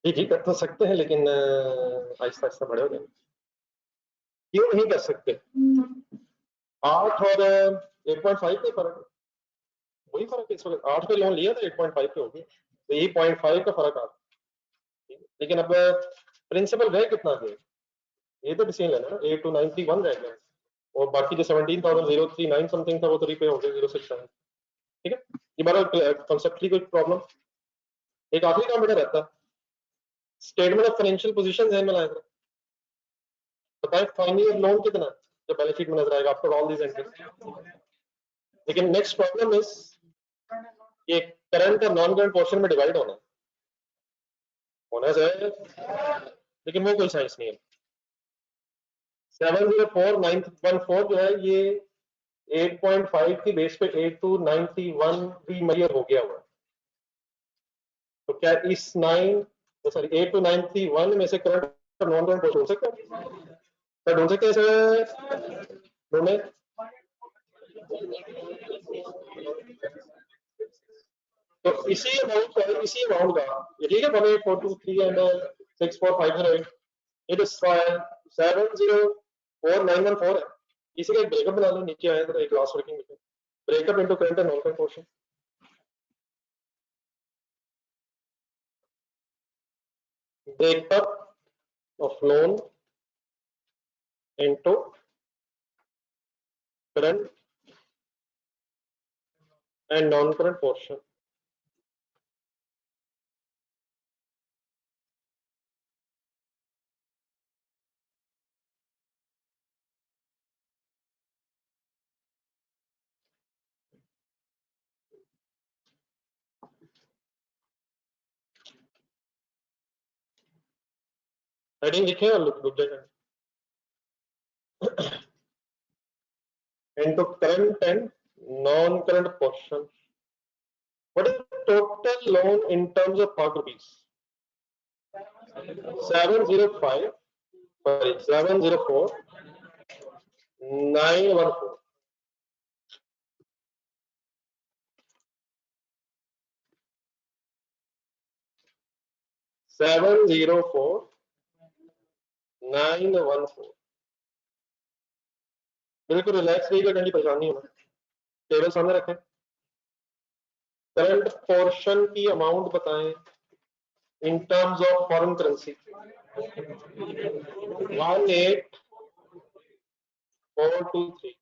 A: जी जी कर तो सकते हैं, लेकिन आहिस्ता आहिस्ता बड़े हो जाएंगे। क्यों नहीं कर सकते? 8 और 8.5 का फर्क है, वही फर्क है। इस वक्त 8 पे लोन लिया था, 8.5 पे हो गया, तो यही 0.5 का फर्क आ रहा है। लेकिन अब प्रिंसिपल रह कितना गया, ये तो डिसीजन लेना ना। 8291 रह गया, और बाकी जो 17,039 समथिंग था वो तो रिपे हो गया 067। ठीक है, ये बार कॉन्सेप्टली कोई प्रॉब्लम। एक आखिरी काम बेटा रहता है, स्टेटमेंट ऑफ फाइनेंशियल पोजीशन ध्यान में लाया था। बताएं फाइनल ईयर लोन कितना जो बैलेंस शीट में नजर आएगा आफ्टर ऑल दीस एंट्रीज। लेकिन नेक्स्ट प्रॉब्लम इज ये करंट और नॉन करंट पोर्शन में डिवाइड होना चाहिए, लेकिन वो कोई साइंस नहीं है। 704914 जो है ये 8.5 की बेस पे 8291 भी मेजर हो गया हुआ है। तो क्या इस 8291 में से करंट और नॉन करंट पोर्शन हो सकता है? क्या ढूंढ सकते हैं इसे? ढूंढे तो इसी अमाउंट का, इसी अमाउंट का ये ठीक है, 18423 एंड 64500, इट इज 704914 है। इसी का एक ब्रेकअप बना लो, नीचे आया था एक क्लास वर्किंग में, breakup into current and non current portion. Breakup of loan into current and non current portion. Heading लिखे और लुक जाए into current and non-current portion. What is the total loan in terms of Pak rupees? 705, sorry, 704, 914. Seven zero four 914। बिल्कुल relax रहिएगा, ठंडी परेशानी होना। Table सामने रखें, करंट पोर्शन की अमाउंट बताएं इन terms of foreign currency. 18423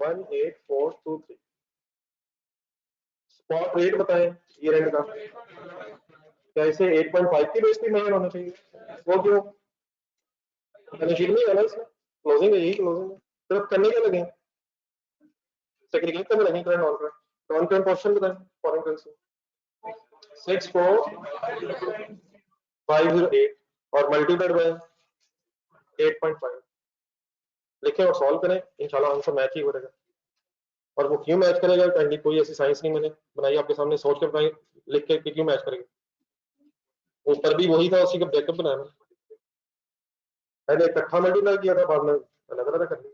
A: 18423। Spot rate बताएं ईयर एंड का। क्या इसे 8.5 की बेस पे मैच होना चाहिए? वो क्यों बैलेंस शीट में है ना, इसमें क्लोजिंग है, यही क्लोजिंग है, सिर्फ करने के लगे, सेग्रीगेट करने लगे current non current. Non current portion बताएं फॉरेन करेंसी। 64508 और मल्टीप्लाइड बाय 8.5 लिखें और सॉल्व करें, इंशाल्लाह आंसर मैच ही हो जाएगा। और वो क्यों मैच करेगा, कैंडी कोई ऐसी साइंस नहीं मैंने बनाई आपके सामने, सोच कर बनाई, लिख के कि क्यों मैच करेगा। ऊपर भी वही था, उसी का ब्रेकअप बनाया मैंने इकट्ठा मल्टीप्लाई किया था, बाद में अलग अलग कर लिया।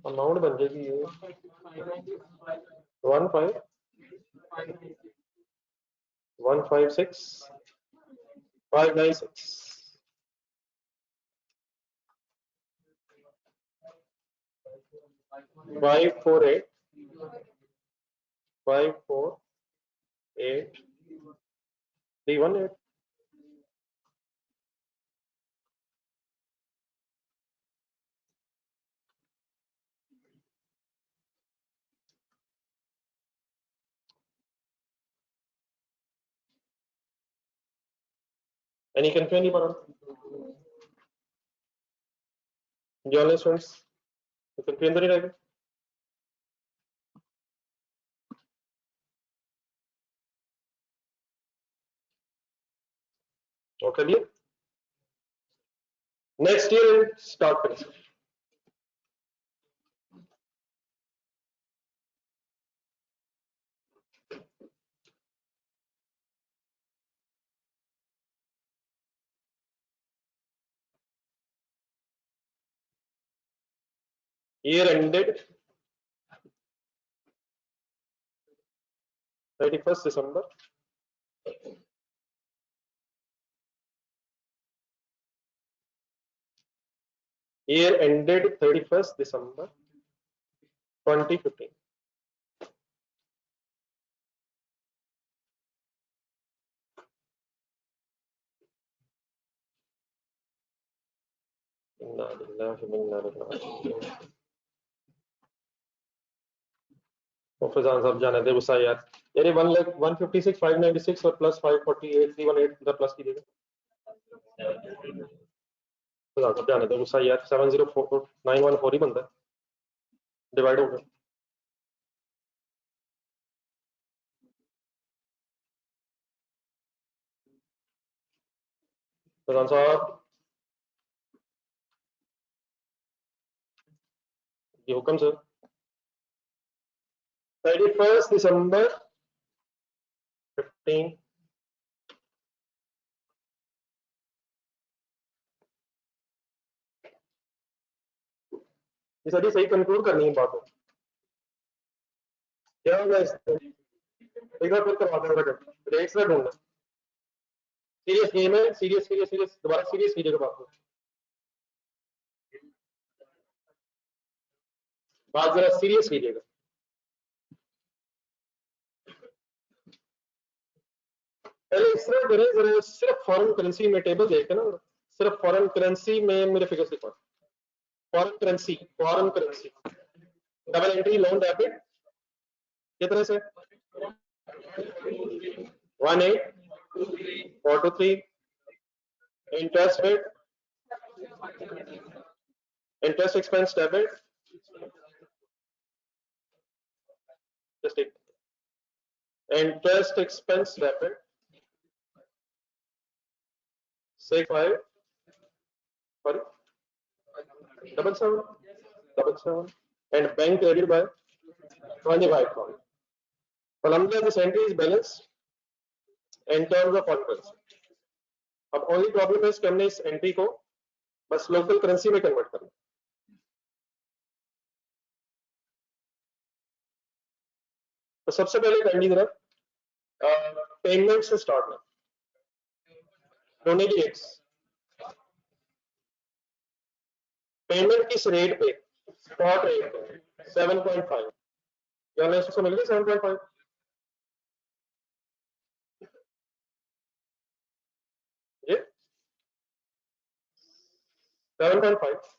A: अमाउंट बन जाएगी ये 15156 548 318। Any confusion Paran? Journal students, confusion तो नहीं रहेगा? और कर लिया। नेक्स्ट ईयर स्टार्ट करें sir. year ended 31st December 2015। Faizan साहब जाने दे गुस्सा यार। यार 1,156,596 और प्लस 548,318 इधर प्लस कीजिएगा। फैजान साहब जाने दे गुस्सा यार। 704,914 ही बनता है, डिवाइड हो गया। फैजान साहब ये हुक्म सर। 31st December 15 ये सारी सही कंक्लूड करनी है बात है। क्या होगा इसमें एक बार फिर करवा देना बेटा, रेट्स ना ढूंढना। सीरियस गेम है, सीरियस सीरियस सीरियस दोबारा सीरियस कीजिएगा बात जरा सीरियस कीजिएगा। पहले इस तरह करें जरा, सिर्फ फॉरेन करेंसी में टेबल देखे ना, सिर्फ फॉरेन करेंसी में मेरे फिगर्स लिखवा। Foreign currency double entry loan debit कितने से 18,423 interest rate interest expense debit just take interest expense debit 65 sorry 77 and bank credit by 25,000. Colombia this entry is balanced in terms of foreign currency. अब only problem है कि हमने इस entry को बस local currency में कन्वर्ट करना। तो सबसे पहले करनी जरा पेमेंट से स्टार्ट करना। डोनेट रेट्स पेमेंट किस रेट पे, स्पॉट रेट पे 7.5 यानी इसको मिल गई 7.5। ये 7.5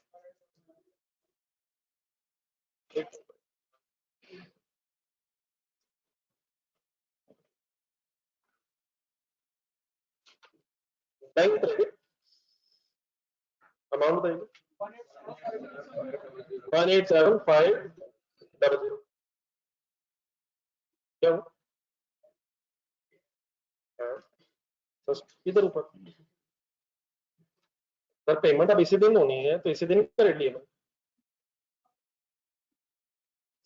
A: बैंक क्रेडिट अमाउंट बताइए 187,500 क्या हो इधर ऊपर सर पेमेंट अब इसी दिन होनी है तो इसी दिन कर लिए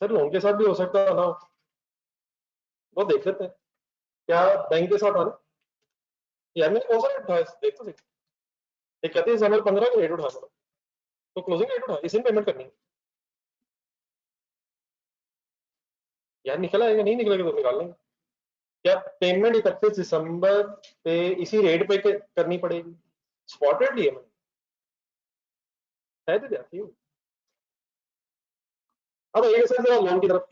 A: सर। लोन के साथ भी हो सकता है ना, वो देख लेते हैं क्या बैंक के साथ आना। यार मैंने कौन सा रेट उठाया देख तो सही। ये कहते हैं हमें 15 का रेट उठा तो क्लोजिंग रेट उठा इसी दिन पेमेंट करनी है। यार निकला है नहीं निकलेगा तो निकाल लेंगे। क्या पेमेंट 31 दिसंबर पे इसी रेट पे करनी पड़ेगी? स्पॉट रेट लिए मैंने शायद जाती हूँ। अब एक सर जरा लोन की तरफ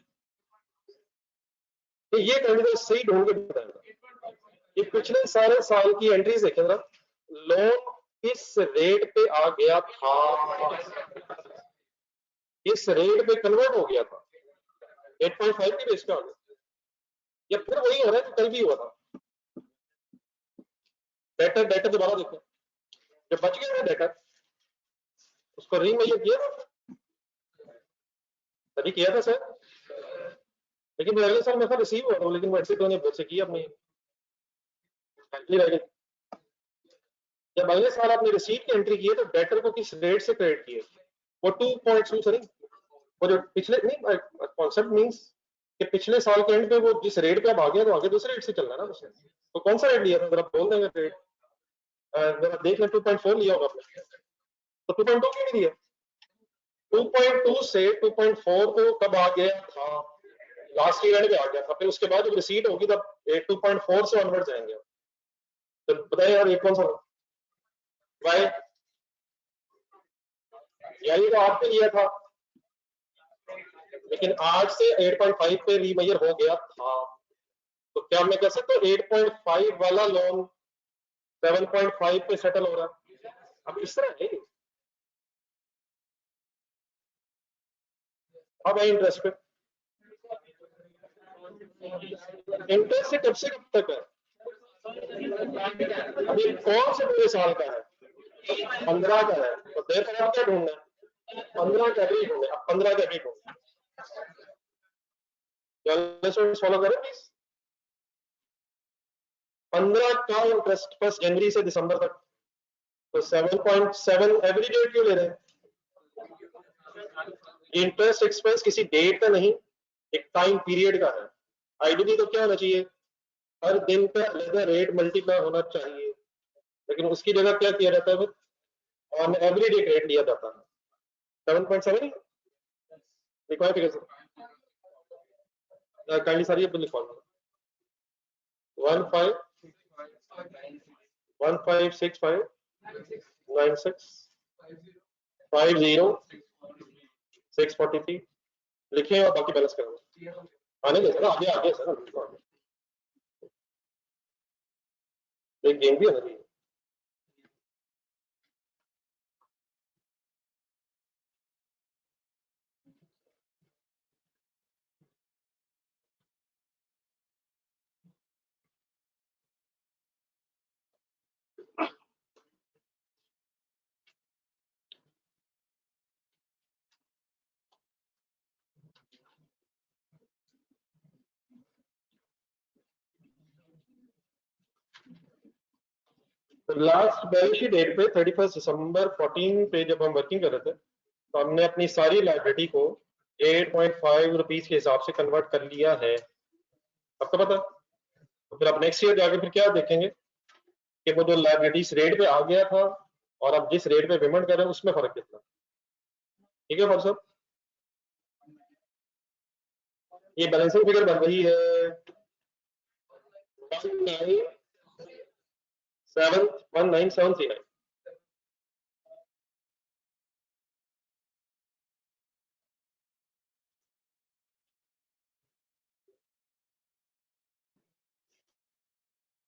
A: तो ये कैंडिडेट सही ढूंढ के बताएगा। ये पिछले सारे साल की एंट्रीज देखें जरा, लोन किस रेट पे आ गया था, इस रेट पे कन्वर्ट हो गया था 8.5 की बेस पे आ गया, या फिर वही हो रहा है जो कल भी हुआ था। डेटर डेटर दोबारा देखो, जो बच गया था डेटर उसको रीमेजर किया था, तभी किया था सर। लेकिन अगले साल मेरे साथ रिसीव हुआ था, लेकिन वो एग्जिट होने से किया अपनी रह गई। जब अगले साल आपने रिसीट की एंट्री की है तो डेटर को किस रेट से क्रेडिट किए? वो 2.2 सॉरी, वो जो पिछले नहीं, कॉन्सेप्ट मींस कि पिछले साल के एंड पे वो जिस रेट पे अब आ गया तो आगे दूसरे रेट से चलना ना उसने। तो कौन सा रेट लिया था जरा बोल देंगे रेट? जरा देख लें 2.4 लिया होगा आपने, तो 2.2 क्यों नहीं दिया? 2.2 से 2.4 को कब आ गया था? लास्ट ईयर पे आ गया था, फिर उसके बाद जब रिसीट होगी तब 2.4 से ऑनवर्ड जाएंगे। तो बताइए यार ये कौन सा वाई? यही तो आपने लिया था, लेकिन आज से 8.5 पे रीमेजर हो गया था। तो क्या मैं कह सकता हूँ 8.5 वाला लोन 7.5 पे सेटल हो रहा है? अब इस तरह है। अब है इंटरेस्ट पे, इंटरेस्ट से कब से कब तक है? अभी कौन से पूरे साल का है? 15 का है, तो देर आप क्या ढूंढना है? 15 का भी ढूंढे, अब 15 का भी ढूंढे। फॉलो करें प्लीज। 15 का इंटरेस्ट 1 जनवरी से दिसंबर तक, तो 7.7 एवरी डेट क्यों ले रहे हैं? इंटरेस्ट एक्सपेंस किसी डेट का नहीं, एक टाइम पीरियड का है। आइडियली तो क्या होना चाहिए, हर दिन का अलग रेट मल्टीप्लाई होना चाहिए, लेकिन उसकी जगह क्या किया जाता है, ऑन एवरी डे रेट लिया जाता है। 7.7 रिक्वायर फिगर काइंडली सर ये लिखवा 15 लिखे और बाकी बैलेंस करेंगे। आने दे सर, आगे आगे सर, एक गेम भी आना चाहिए। तो लास्ट बैलेंस शीट डेट पे 31 दिसंबर 14 पे जब हम वर्किंग कर रहे थे तो हमने अपनी सारी लाइब्रेरी को 8.5 रुपीज के हिसाब से कन्वर्ट कर लिया है, आपको पता। तो फिर अब नेक्स्ट ईयर जाके फिर क्या देखेंगे कि वो जो लाइब्रेरीज रेट पे आ गया था और अब जिस रेट पे पेमेंट कर रहे हैं उसमें फर्क कितना। ठीक है साहब, ये बैलेंसिंग फिगर बन रही है 19739।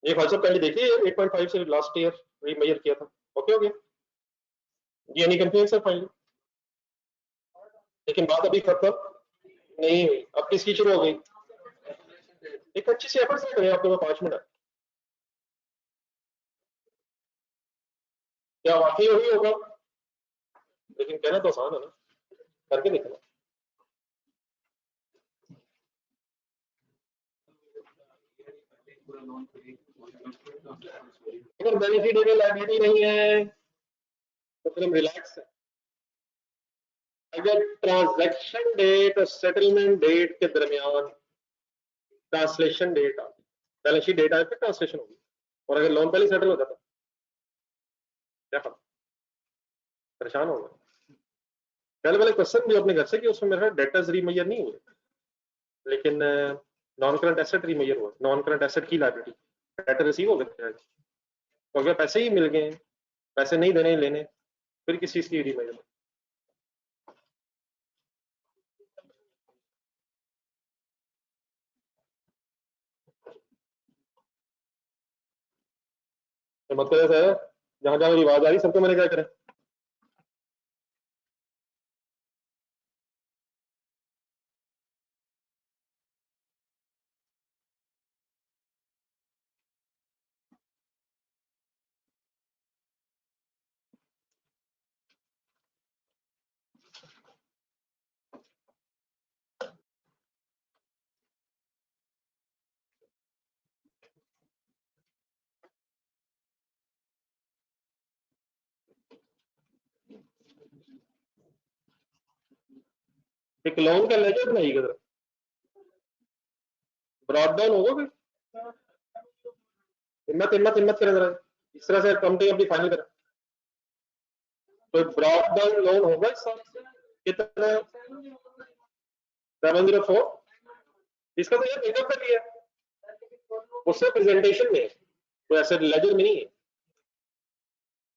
A: ये व्हाट्सएप पहले देखिए 8.5 से लास्ट ईयर रीमेजर किया था। ओके ओके, ये नहीं कंप्लेन सर फाइनली, लेकिन बात अभी खत्म नहीं हुई, अब किसकी शुरू हो गई? एक अच्छी सी एफर्ट से करें, आपके पास 5 मिनट, क्या वाकई वही होगा? लेकिन कहना तो आसान है ना, करके देखना। अगर बेनिफिट लाइबिलिटी नहीं है तो फिर हम रिलैक्स है। अगर ट्रांजैक्शन डेट और सेटलमेंट डेट के दरमियान ट्रांसलेशन डेट आ बैलेंस शीट डेट आए फिर ट्रांसलेशन होगी, और अगर लोन पहले सेटल हो जाता क्या खबर? परेशान हो गए। पहले वाले क्वेश्चन जो अपने घर से कि उसमें मेरा डेटर्स रीमेजर नहीं हुए, लेकिन नॉन करंट एसेट रीमेजर हुआ, नॉन करंट एसेट की लाइबिलिटी, डेटर रिसीव हो गए तो अगर पैसे ही मिल गए, पैसे नहीं देने लेने, फिर किस चीज की रीमेजर? मतलब है जहां जहां मेरी आवाज आ रही सबको मैंने क्या करें? एक लोन का लेजर बनाइएगा जरा, ब्रॉड डाउन होगा फिर, हिम्मत हिम्मत हिम्मत करें जरा, इस तरह से कंपनी अपनी फाइनल करें। तो ब्रॉड डाउन लोन होगा इस साल कितना, 704, इसका तो यार मेकअप कर लिया, उससे प्रेजेंटेशन में तो ऐसे लेजर में नहीं है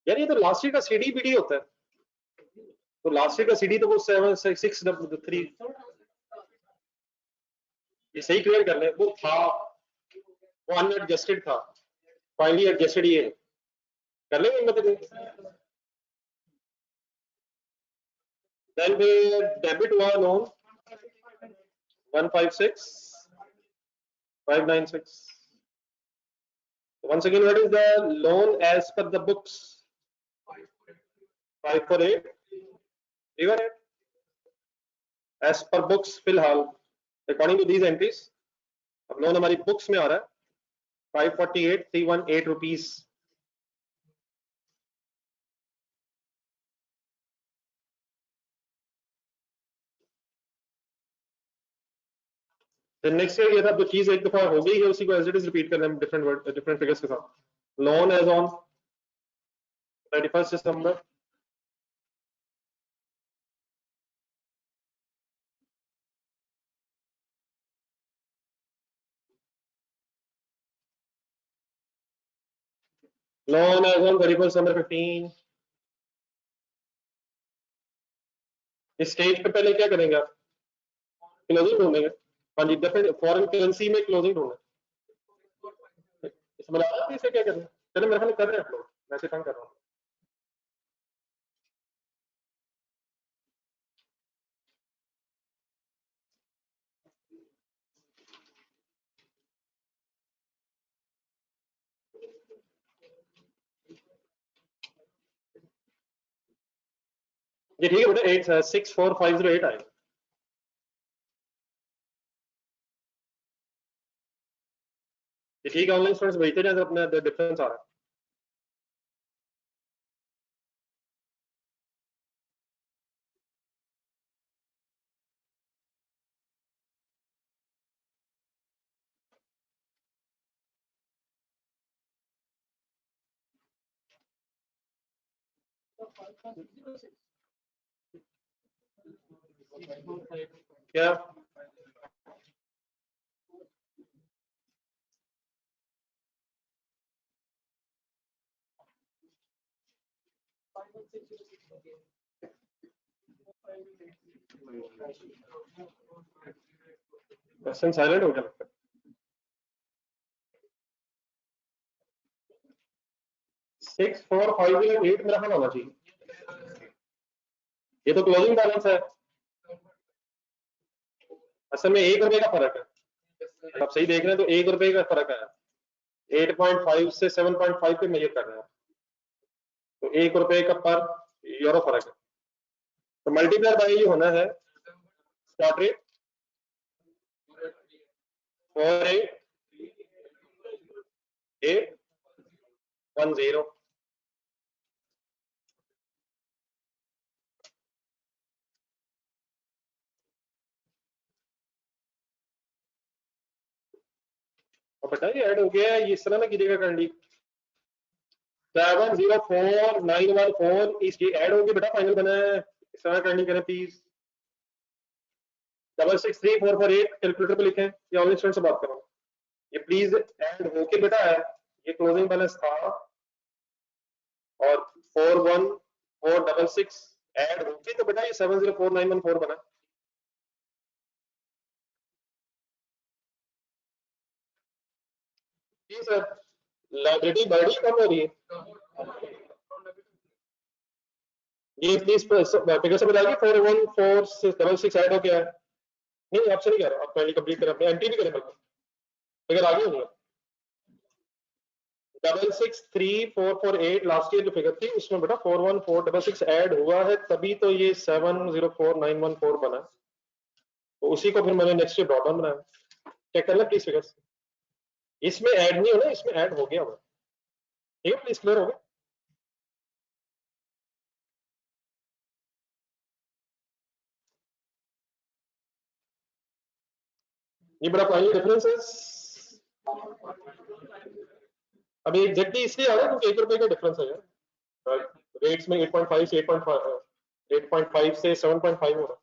A: यार, ये तो लास्ट ईयर का सीडी बीडी होता है, तो लास्ट ईयर का सीडी तो वो 763, ये सही क्लियर कर ले, वो था, वो अनएडजस्टेड था, फाइनली एडजस्टेड ये कर लेंगे मतलब। देन फिर डेबिट हुआ loan 156596। once again what is the loan as per the books, 548, even as per books फिलहाल according to these entries अब लोन हमारी बुक्स में आ रहा है 548,318 रुपीज। नेक्स्ट ईयर ये था, जो चीज एक दफा हो गई है उसी को एज इट इज रिपीट करना है डिफरेंट वर्ड डिफरेंट फिगर्स के साथ। लोन एज ऑन 31 दिसंबर, लोन एज ऑन 31 दिसंबर 15। इस स्टेज पे पहले क्या करेंगे आप, क्लोजिंग ढूंढेंगे। हाँ जी, डेफिनेट फॉरेन करेंसी में क्लोजिंग ढूंढें, इसमें इसे क्या करें, चलो मेरे ख्याल कर रहे हैं आप लोग, मैं से तंग कर रहा हूँ। ये ठीक है बेटा, 864508 आए। ये ठीक है, ऑनलाइन स्टूडेंट्स भेजते जाए, अपना डिफरेंस आ रहा है। क्या क्वेश्चन साइलेंट हो गया लगता है। सिक्स फोर फाइव एट मेरा ख्याल होना चाहिए, ये तो क्लोजिंग बैलेंस है, असल में 1 रुपए का फर्क है, आप सही देख रहे हैं तो 1 रुपए का फर्क है, 8.5 से 7.5 पे मेजर कर रहे हैं, तो 1 रुपए का पर यूरो फर्क है, तो मल्टीप्लाई बाई ये होना है स्पॉट रेट 48810। और बेटा ये ऐड हो गया है, ये इस तरह ना कीजिएगा कैंडी, 704914 इस ये ऐड हो गया बेटा, फाइनल बना है, इस तरह कैंडी करें प्लीज। 663448 कैलकुलेटर पे लिखें, या ऑनलाइन स्टूडेंट से बात करो, ये प्लीज ऐड होके बेटा है, ये क्लोजिंग बैलेंस था और 41466 ऐड होके तो बेटा ये 704914 बना। जी सर, लाइब्रेरी बढ़ी कम हो रही है, ये प्लीज फिगर से बताइए, 41466 ऐड हो गया है, नहीं आपसे नहीं कह रहा, आप पहले कंप्लीट करें, अपने एंट्री भी करें, बल्कि फिगर आगे होगी। 663448 लास्ट ईयर जो फिगर थी उसमें बेटा 41466 ऐड हुआ है, तभी तो ये 704914 बना, तो उसी को फिर मैंने नेक्स्ट ईयर ड्रॉप डाउन बनाया। चेक कर लें प्लीज फिगर्स, इसमें ऐड नहीं होना, इसमें ऐड हो गया हुआ, ठीक है प्लीज क्लियर हो गया। ये बड़ा फाइनल डिफरेंस है। अभी एग्जैक्टली इसलिए आ रहा है क्योंकि 1 रुपए का डिफरेंस है यार रेट्स में 8.5 से 8.5 से 7.5 हो रहा है,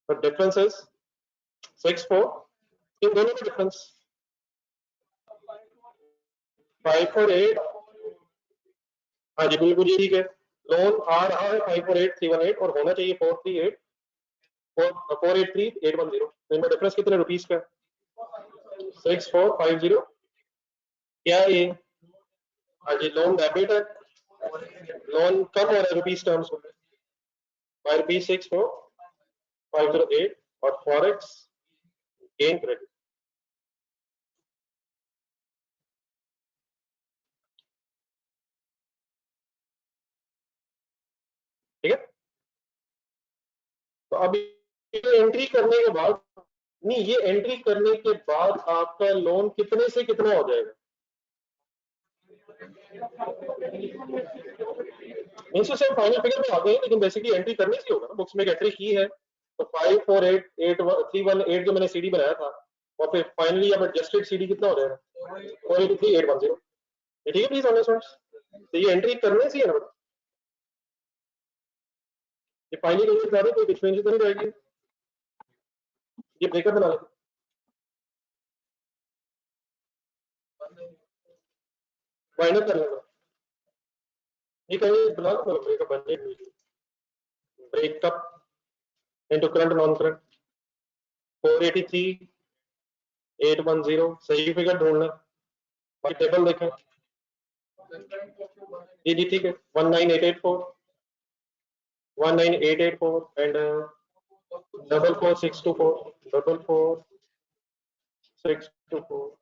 A: बट डिफरेंस इज 6.4। इन दोनों का डिफरेंस 548। हाँ जी बिल्कुल जी ठीक है। लोन आ रहा है 548,318 और होना चाहिए 483,810। तो इनका डिफरेंस कितने रुपीस का? 6450। क्या ये? हाँ जी लोन डेबिट है, लोन कम हो रहा है रुपीस टर्म्स में बाय रुपीस 64,508 और फॉरेक्स गेन क्रेडिट। ठीक है। तो अब ये एंट्री करने के बाद, नहीं ये एंट्री करने के बाद आपका लोन कितने से कितना हो जाएगा? मीन्स से फाइनल फिगर में आ गए, लेकिन बेसिकली एंट्री करने से होगा ना, बुक्स में एक एंट्री की है तो 548,318 जो मैंने सीडी बनाया था और फिर फाइनली अब एडजस्टेड सीडी कितना हो जाएगा? 483,810। ठीक है प्लीज ऑनलाइन स्टूडेंट्स, तो ये एंट्री करने से है ना बेटा, ये फाइनली कोई बता दो, कोई डिफरेंस तो नहीं रहेगी। ये ब्रेकअप बना लेते, फाइनल कर लेना, ये कहीं बना लो ब्रेकअप बन जाएगी। Breakup into current non current 483,810 सही फिगर ढूंढना। बाकी टेबल देखें जी ठीक है। 19884 19884 एंड 44624 44624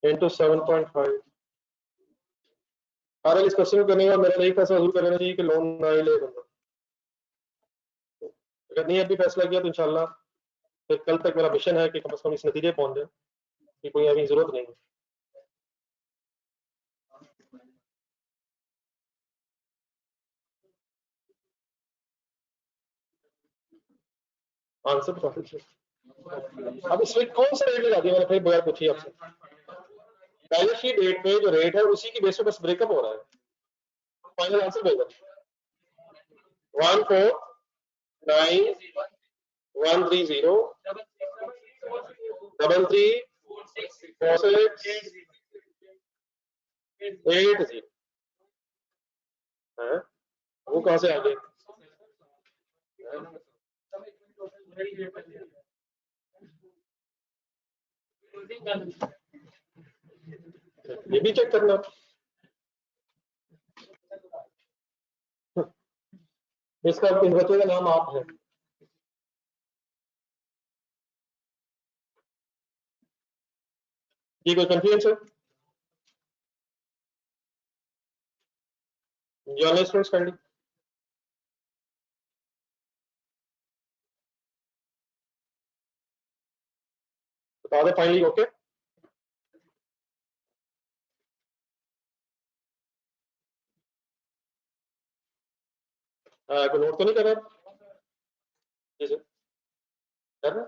A: इंटू 7.5। आर इस क्वेश्चन को करने का मेरा यही फैसला जरूर करना चाहिए कि लोन ना ही ले बंदा। अगर नहीं अभी फैसला किया तो इंशाल्लाह फिर कल तक मेरा मिशन है कि कम से कम इस नतीजे पहुंच जाए कि कोई अभी जरूरत नहीं है। आंसर तो काफी अब इसमें कौन सा रेट लगा दिया मैंने, फिर बगैर पूछी आपसे। बैलेंस शीट डेट पे जो रेट है उसी की बेस पे बस ब्रेकअप हो रहा है। फाइनल आंसर भेजा 149,130 334680 है। वो कहां से आ गए? ये भी चेक करना। इसका इस बच्चे का नाम आप है। ये कोई कंफ्यूजन है? जर्नलिस्ट काइंडली बता दे फाइनली। ओके कोई नोट तो नहीं कर रहा? जी सर कर रहा?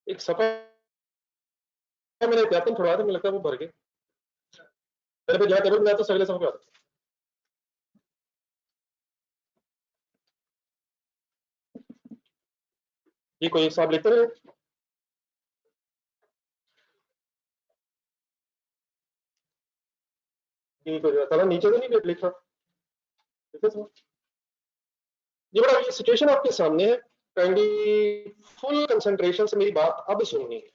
A: एक सफा मैंने अध्यापन थोड़ा था, मुझे लगता है वो भर गए मेरे पे। जहाँ टेबल बनाया तो अगले समय पे आता। ये कोई हिसाब लिखते रहे? ये कोई साला नीचे तो नहीं लिखा? ये बड़ा ये सिचुएशन आपके सामने है, काइंडली फुल कंसंट्रेशन से मेरी बात अब सुननी है।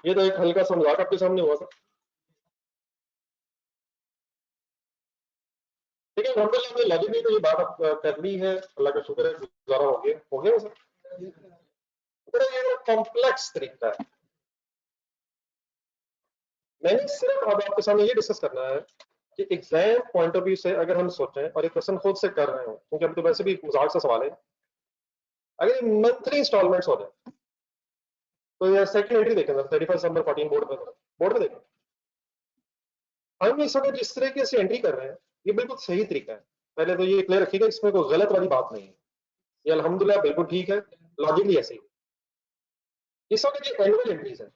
A: ये तो एक हल्का सा मजाक आपके सामने हुआ था। ठीक है नॉर्मल हमने लगी भी तो ये बात कर ली है, अल्लाह का शुक्र है गुजारा हो गया सर। बड़ा ये कॉम्प्लेक्स तरीका है। मैंने सिर्फ अब आपके सामने ये डिस्कस करना है कि एग्जाम पॉइंट ऑफ व्यू से अगर हम सोचें और एक क्वेश्चन खुद से कर रहे हो, क्योंकि अभी तो वैसे भी मजाक सा सवाल है, अगर मंथली इंस्टॉलमेंट्स हो जाए तो यार सेकंड एंट्री देखें 31 दिसंबर 14 बोर्ड पे देखें। हम इस वक्त जिस तरीके से एंट्री कर रहे हैं ये बिल्कुल सही तरीका है। पहले तो ये क्लियर रखिएगा, इसमें कोई गलत वाली बात नहीं है, ये अल्हम्दुलिल्लाह बिल्कुल ठीक है, लॉजिकली ऐसे ही। इस वक्त ये एनुअल एंट्रीज है,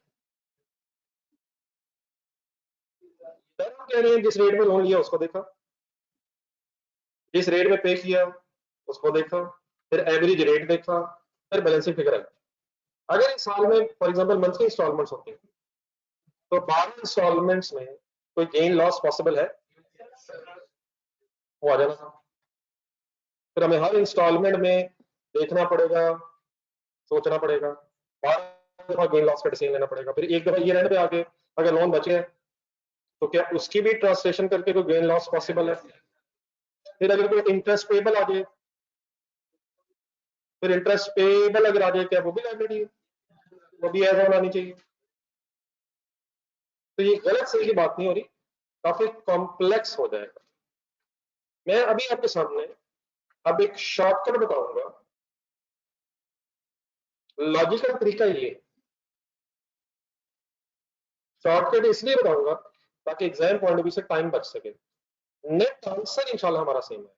A: हम कह रहे हैं जिस रेट में लोन लिया उसको देखा, जिस रेट में पे किया उसको देखा, फिर एवरेज रेट देखा, फिर बैलेंसिंग फिगर आई। अगर इस साल में फॉर एग्जांपल मंथली इंस्टॉलमेंट्स होते हैं तो 12 इंस्टॉलमेंट्स में कोई गेन लॉस पॉसिबल है, वो आ जाना था। फिर हमें हर इंस्टॉलमेंट में देखना पड़ेगा, सोचना पड़ेगा, 12 दफा गेन लॉस का डिसीजन लेना पड़ेगा, फिर एक दफा ईयर एंड पे आके अगर लोन बचे तो क्या उसकी भी ट्रांसलेशन करके कोई गेन लॉस पॉसिबल है। फिर अगर कोई इंटरेस्ट पेबल आ जाए, फिर इंटरेस्ट पेबल अगर आ जाए क्या वो भी लायबिलिटी है, वो भी एज ऑन आनी चाहिए। तो ये गलत सही की बात नहीं हो रही, काफी कॉम्प्लेक्स हो जाएगा। मैं अभी आपके सामने अब एक शॉर्टकट बताऊंगा, लॉजिकल तरीका ये, शॉर्टकट इसलिए बताऊंगा ताकि एग्जाम पॉइंट ऑफ व्यू से टाइम बच सके। नेट आंसर इंशाल्लाह हमारा सेम है,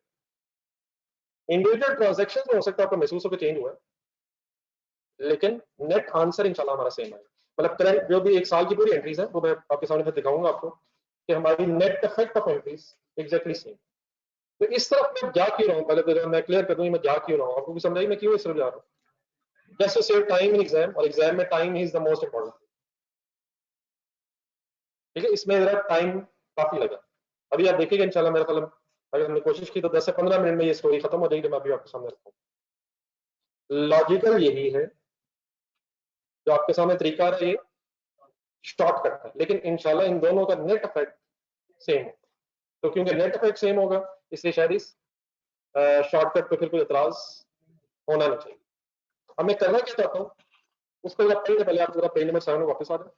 A: इंडिविजुअल ट्रांजेक्शन में हो सकता है आपको महसूस होकर चेंज हुआ है, लेकिन नेट आंसर इंशाल्लाह हमारा सेम है। मतलब करंट जो भी एक साल की पूरी एंट्रीज है वो मैं आपके सामने फिर दिखाऊंगा आपको कि हमारी net effect of entries exactly same. तो इस तरफ मैं जा क्यों रहा हूँ, पहले तो मैं क्लियर कर दूं मैं जा क्यों रहा हूँ, आपको भी समझाइए मैं क्यों इस तरफ जा रहा हूँ। Just to save time in exam, और एग्जाम में time is the most important. ठीक है, इसमें जरा टाइम काफी लगा, अभी आप देखिएगा इंशाल्लाह मेरा कलम, अगर हमने कोशिश की तो 10 से 15 मिनट में ये स्टोरी खत्म हो जाएगी, मैं अभी आपके सामने रखूँ। लॉजिकल यही है जो आपके सामने तरीका आ रहा है, ये शॉर्टकट है, लेकिन इंशाल्लाह इन दोनों का नेट इफेक्ट सेम है। तो क्योंकि नेट इफेक्ट सेम होगा इसलिए शायद इस शॉर्टकट पे फिर कोई एतराज होना नहीं चाहिए। अब मैं करना क्या चाहता हूँ उसको जरा पढ़ने पहले आप जरा पेज नंबर 7 में वापस आ जाए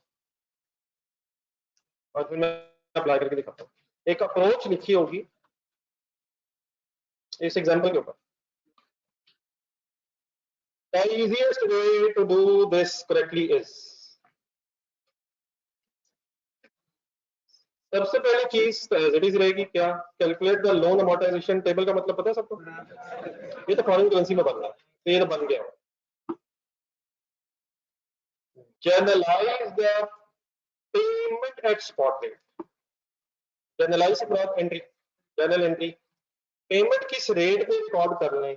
A: और फिर मैं अप्लाई करके दिखाता हूँ। एक अप्रोच लिखी होगी इस एग्जाम्पल के ऊपर, The easiest way to do this correctly is, सबसे पहली चीज एज रहेगी क्या, calculate the loan amortisation table का मतलब पता है सबको, ये तो फॉरेन करेंसी में बन रहा है तो ये तो बन गया। Journalize the payment at spot rate, journalize से मुराद एंट्री, जनरल एंट्री, पेमेंट किस रेट पे रिकॉर्ड कर लें,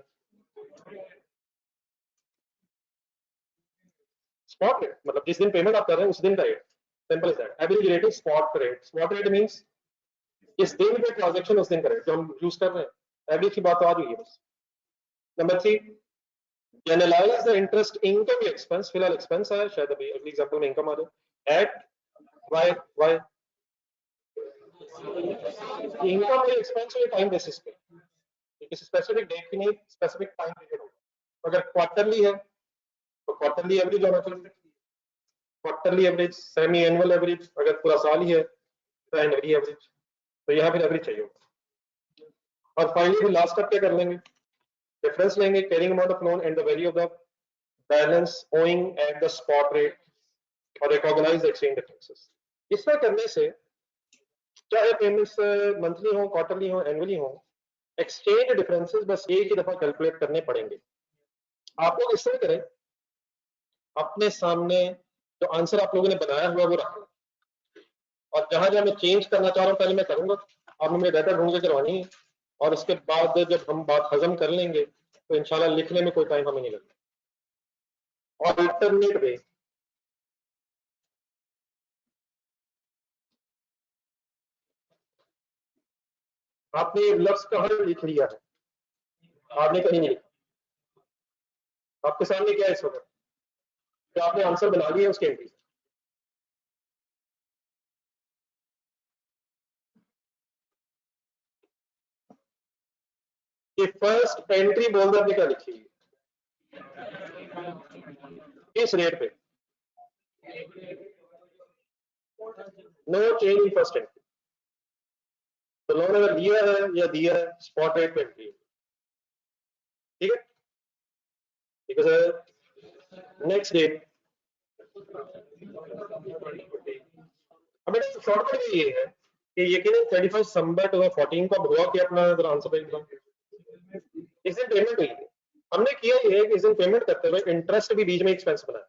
A: स्पॉट रेट मतलब जिस दिन पेमेंट आप कर रहे हैं उस दिन का rate, simple is that. Average rate is spot rate, spot rate means इस दिन पे ट्रांजैक्शन उस दिन का रेट जो हम यूज कर रहे हैं, एवरेज की बात आ रही है बस। Number 3, journalize the interest income expense, फिलहाल एक्सपेंस है शायद अभी अगली एग्जांपल में इनकम आ जाए, एट वाई वाई इनकम और एक्सपेंस हुए टाइम बेसिस पे, किसी स्पेसिफिक डेट की नहीं, स्पेसिफिक टाइम पीरियड होगा। अगर क्वार्टरली है तो क्वार्टरली एवरेज होना चाहिए, quarterly average, semi annual average, अगर पूरा साल ही है तो एनुअली एवरेज, तो यहाँ फिर एवरेज चाहिए होगा। और फाइनली फिर लास्ट तक क्या कर लेंगे, डिफरेंस लेंगे, carrying amount of loan and the value of the balance owing at the spot rate और रिकॉग्नाइज द एक्सचेंज डिफरेंसेस। इस तरह करने से चाहे पेमेंट्स मंथली हो, क्वार्टरली हो, एनुअली हो, एक्सचेंज डिफरेंसेस बस एक ही दफा कैलकुलेट करने पड़ेंगे। आप लोग इस तरह करें, अपने सामने जो आंसर आप लोगों ने बनाया हुआ वो रखें, और जहां जहां मैं चेंज करना चाह रहा हूँ पहले मैं करूंगा, आपने मेरे डाटा ढूंढ के करवानी है, और उसके बाद जब हम बात हजम कर लेंगे तो इंशाल्लाह लिखने में कोई टाइम हमें नहीं लगता। और अल्टरनेट वे, आपने लफ्ज कहाँ लिख लिया है, आपने कहीं नहीं लिखा, आपके सामने क्या है इस वक्त, तो आपने आंसर बना लिया उसके एंट्री से। कि फर्स्ट एंट्री बोल दो आपने क्या लिखी है, इस रेट पे no change in first entry, तो लोन अगर दिया है या दिया है स्पॉट रेट पे एंट्री, ठीक है। ठीक है सर, नेक्स्ट डेट, अब बेटा शॉर्टकट भी ये है कि यकीनन 25 दिसंबर 2014 को हुआ कि अपना आंसर पे इस दिन पेमेंट हुई थी। हमने किया ये है कि इस दिन पेमेंट करते हुए इंटरेस्ट भी बीच में एक्सपेंस बनाया,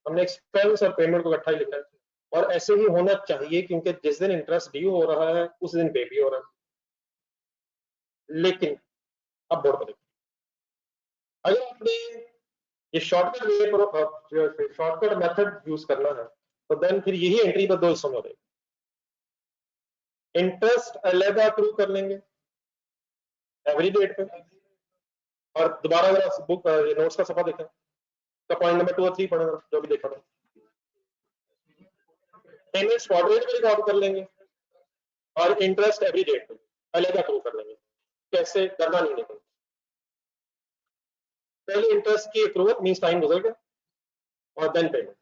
A: हमने एक्सपेंस और पेमेंट को इकट्ठा ही लिखा है, और ऐसे ही होना चाहिए क्योंकि जिस दिन इंटरेस्ट ड्यू हो रहा है उस दिन पे भी हो रहा है। लेकिन अब बोर्ड बनेगी, अगर आपने ये शॉर्टकट मेथड यूज करना है तो देन फिर यही एंट्री पर 2 हिस्सों में हो जाएगी। इंटरेस्ट अलग अप्रूव कर लेंगे एवरी डेट पे, और दोबारा अगर आप बुक नोट्स का सफा देखें तो पॉइंट नंबर 2 और 3 पढ़ेगा जो भी देखा था, पेमेंट स्पॉट रेट पे रिकॉर्ड कर लेंगे और इंटरेस्ट एवरी डेट पे अलग अप्रूव कर लेंगे। कैसे करना नहीं है, पहले इंटरेस्ट की अप्रूवल मींस टाइम गुजर गया और देन पेमेंट,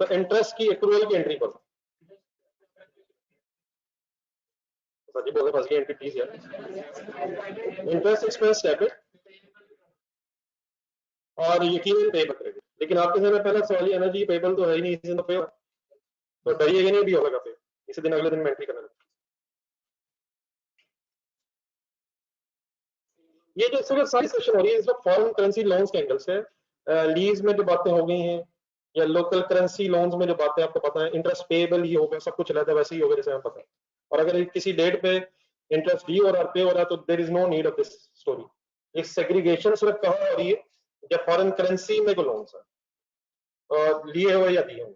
A: तो इंटरेस्ट की अप्रूवल की एंट्री करो। सही बोले फंस गई एंट्री प्लीज यार। इंटरेस्ट एक्सपेंस डेबिट और यकीनन पेबल क्रेडिट, लेकिन आपके सामने पहला सवाल है ना जी पेबल तो है ही नहीं, इसी दिन तो पे हो, तो डरिएगा नहीं भी होगा पे इसी दिन अगले दिन में एंट्री करना। ये जो सिर्फ सारी सेशन हो रही है इसमें फॉरेन करेंसी लोन्स के एंगल से, लीज में जो बातें हो गई हैं या लोकल करेंसी लोन्स में जो बातें आपको पता है, इंटरेस्ट पेबल ही होगा, सब कुछ रहता है वैसे ही होगा जैसे हमें पता है, और अगर किसी डेट पे इंटरेस्ट डी और पे हो रहा है तो there is no need of this story. ये सेग्रीगेशन सिर्फ कहाँ हो रही है जब फॉरेन करेंसी में को लोन्स है और लिए हुए या दिए हुए,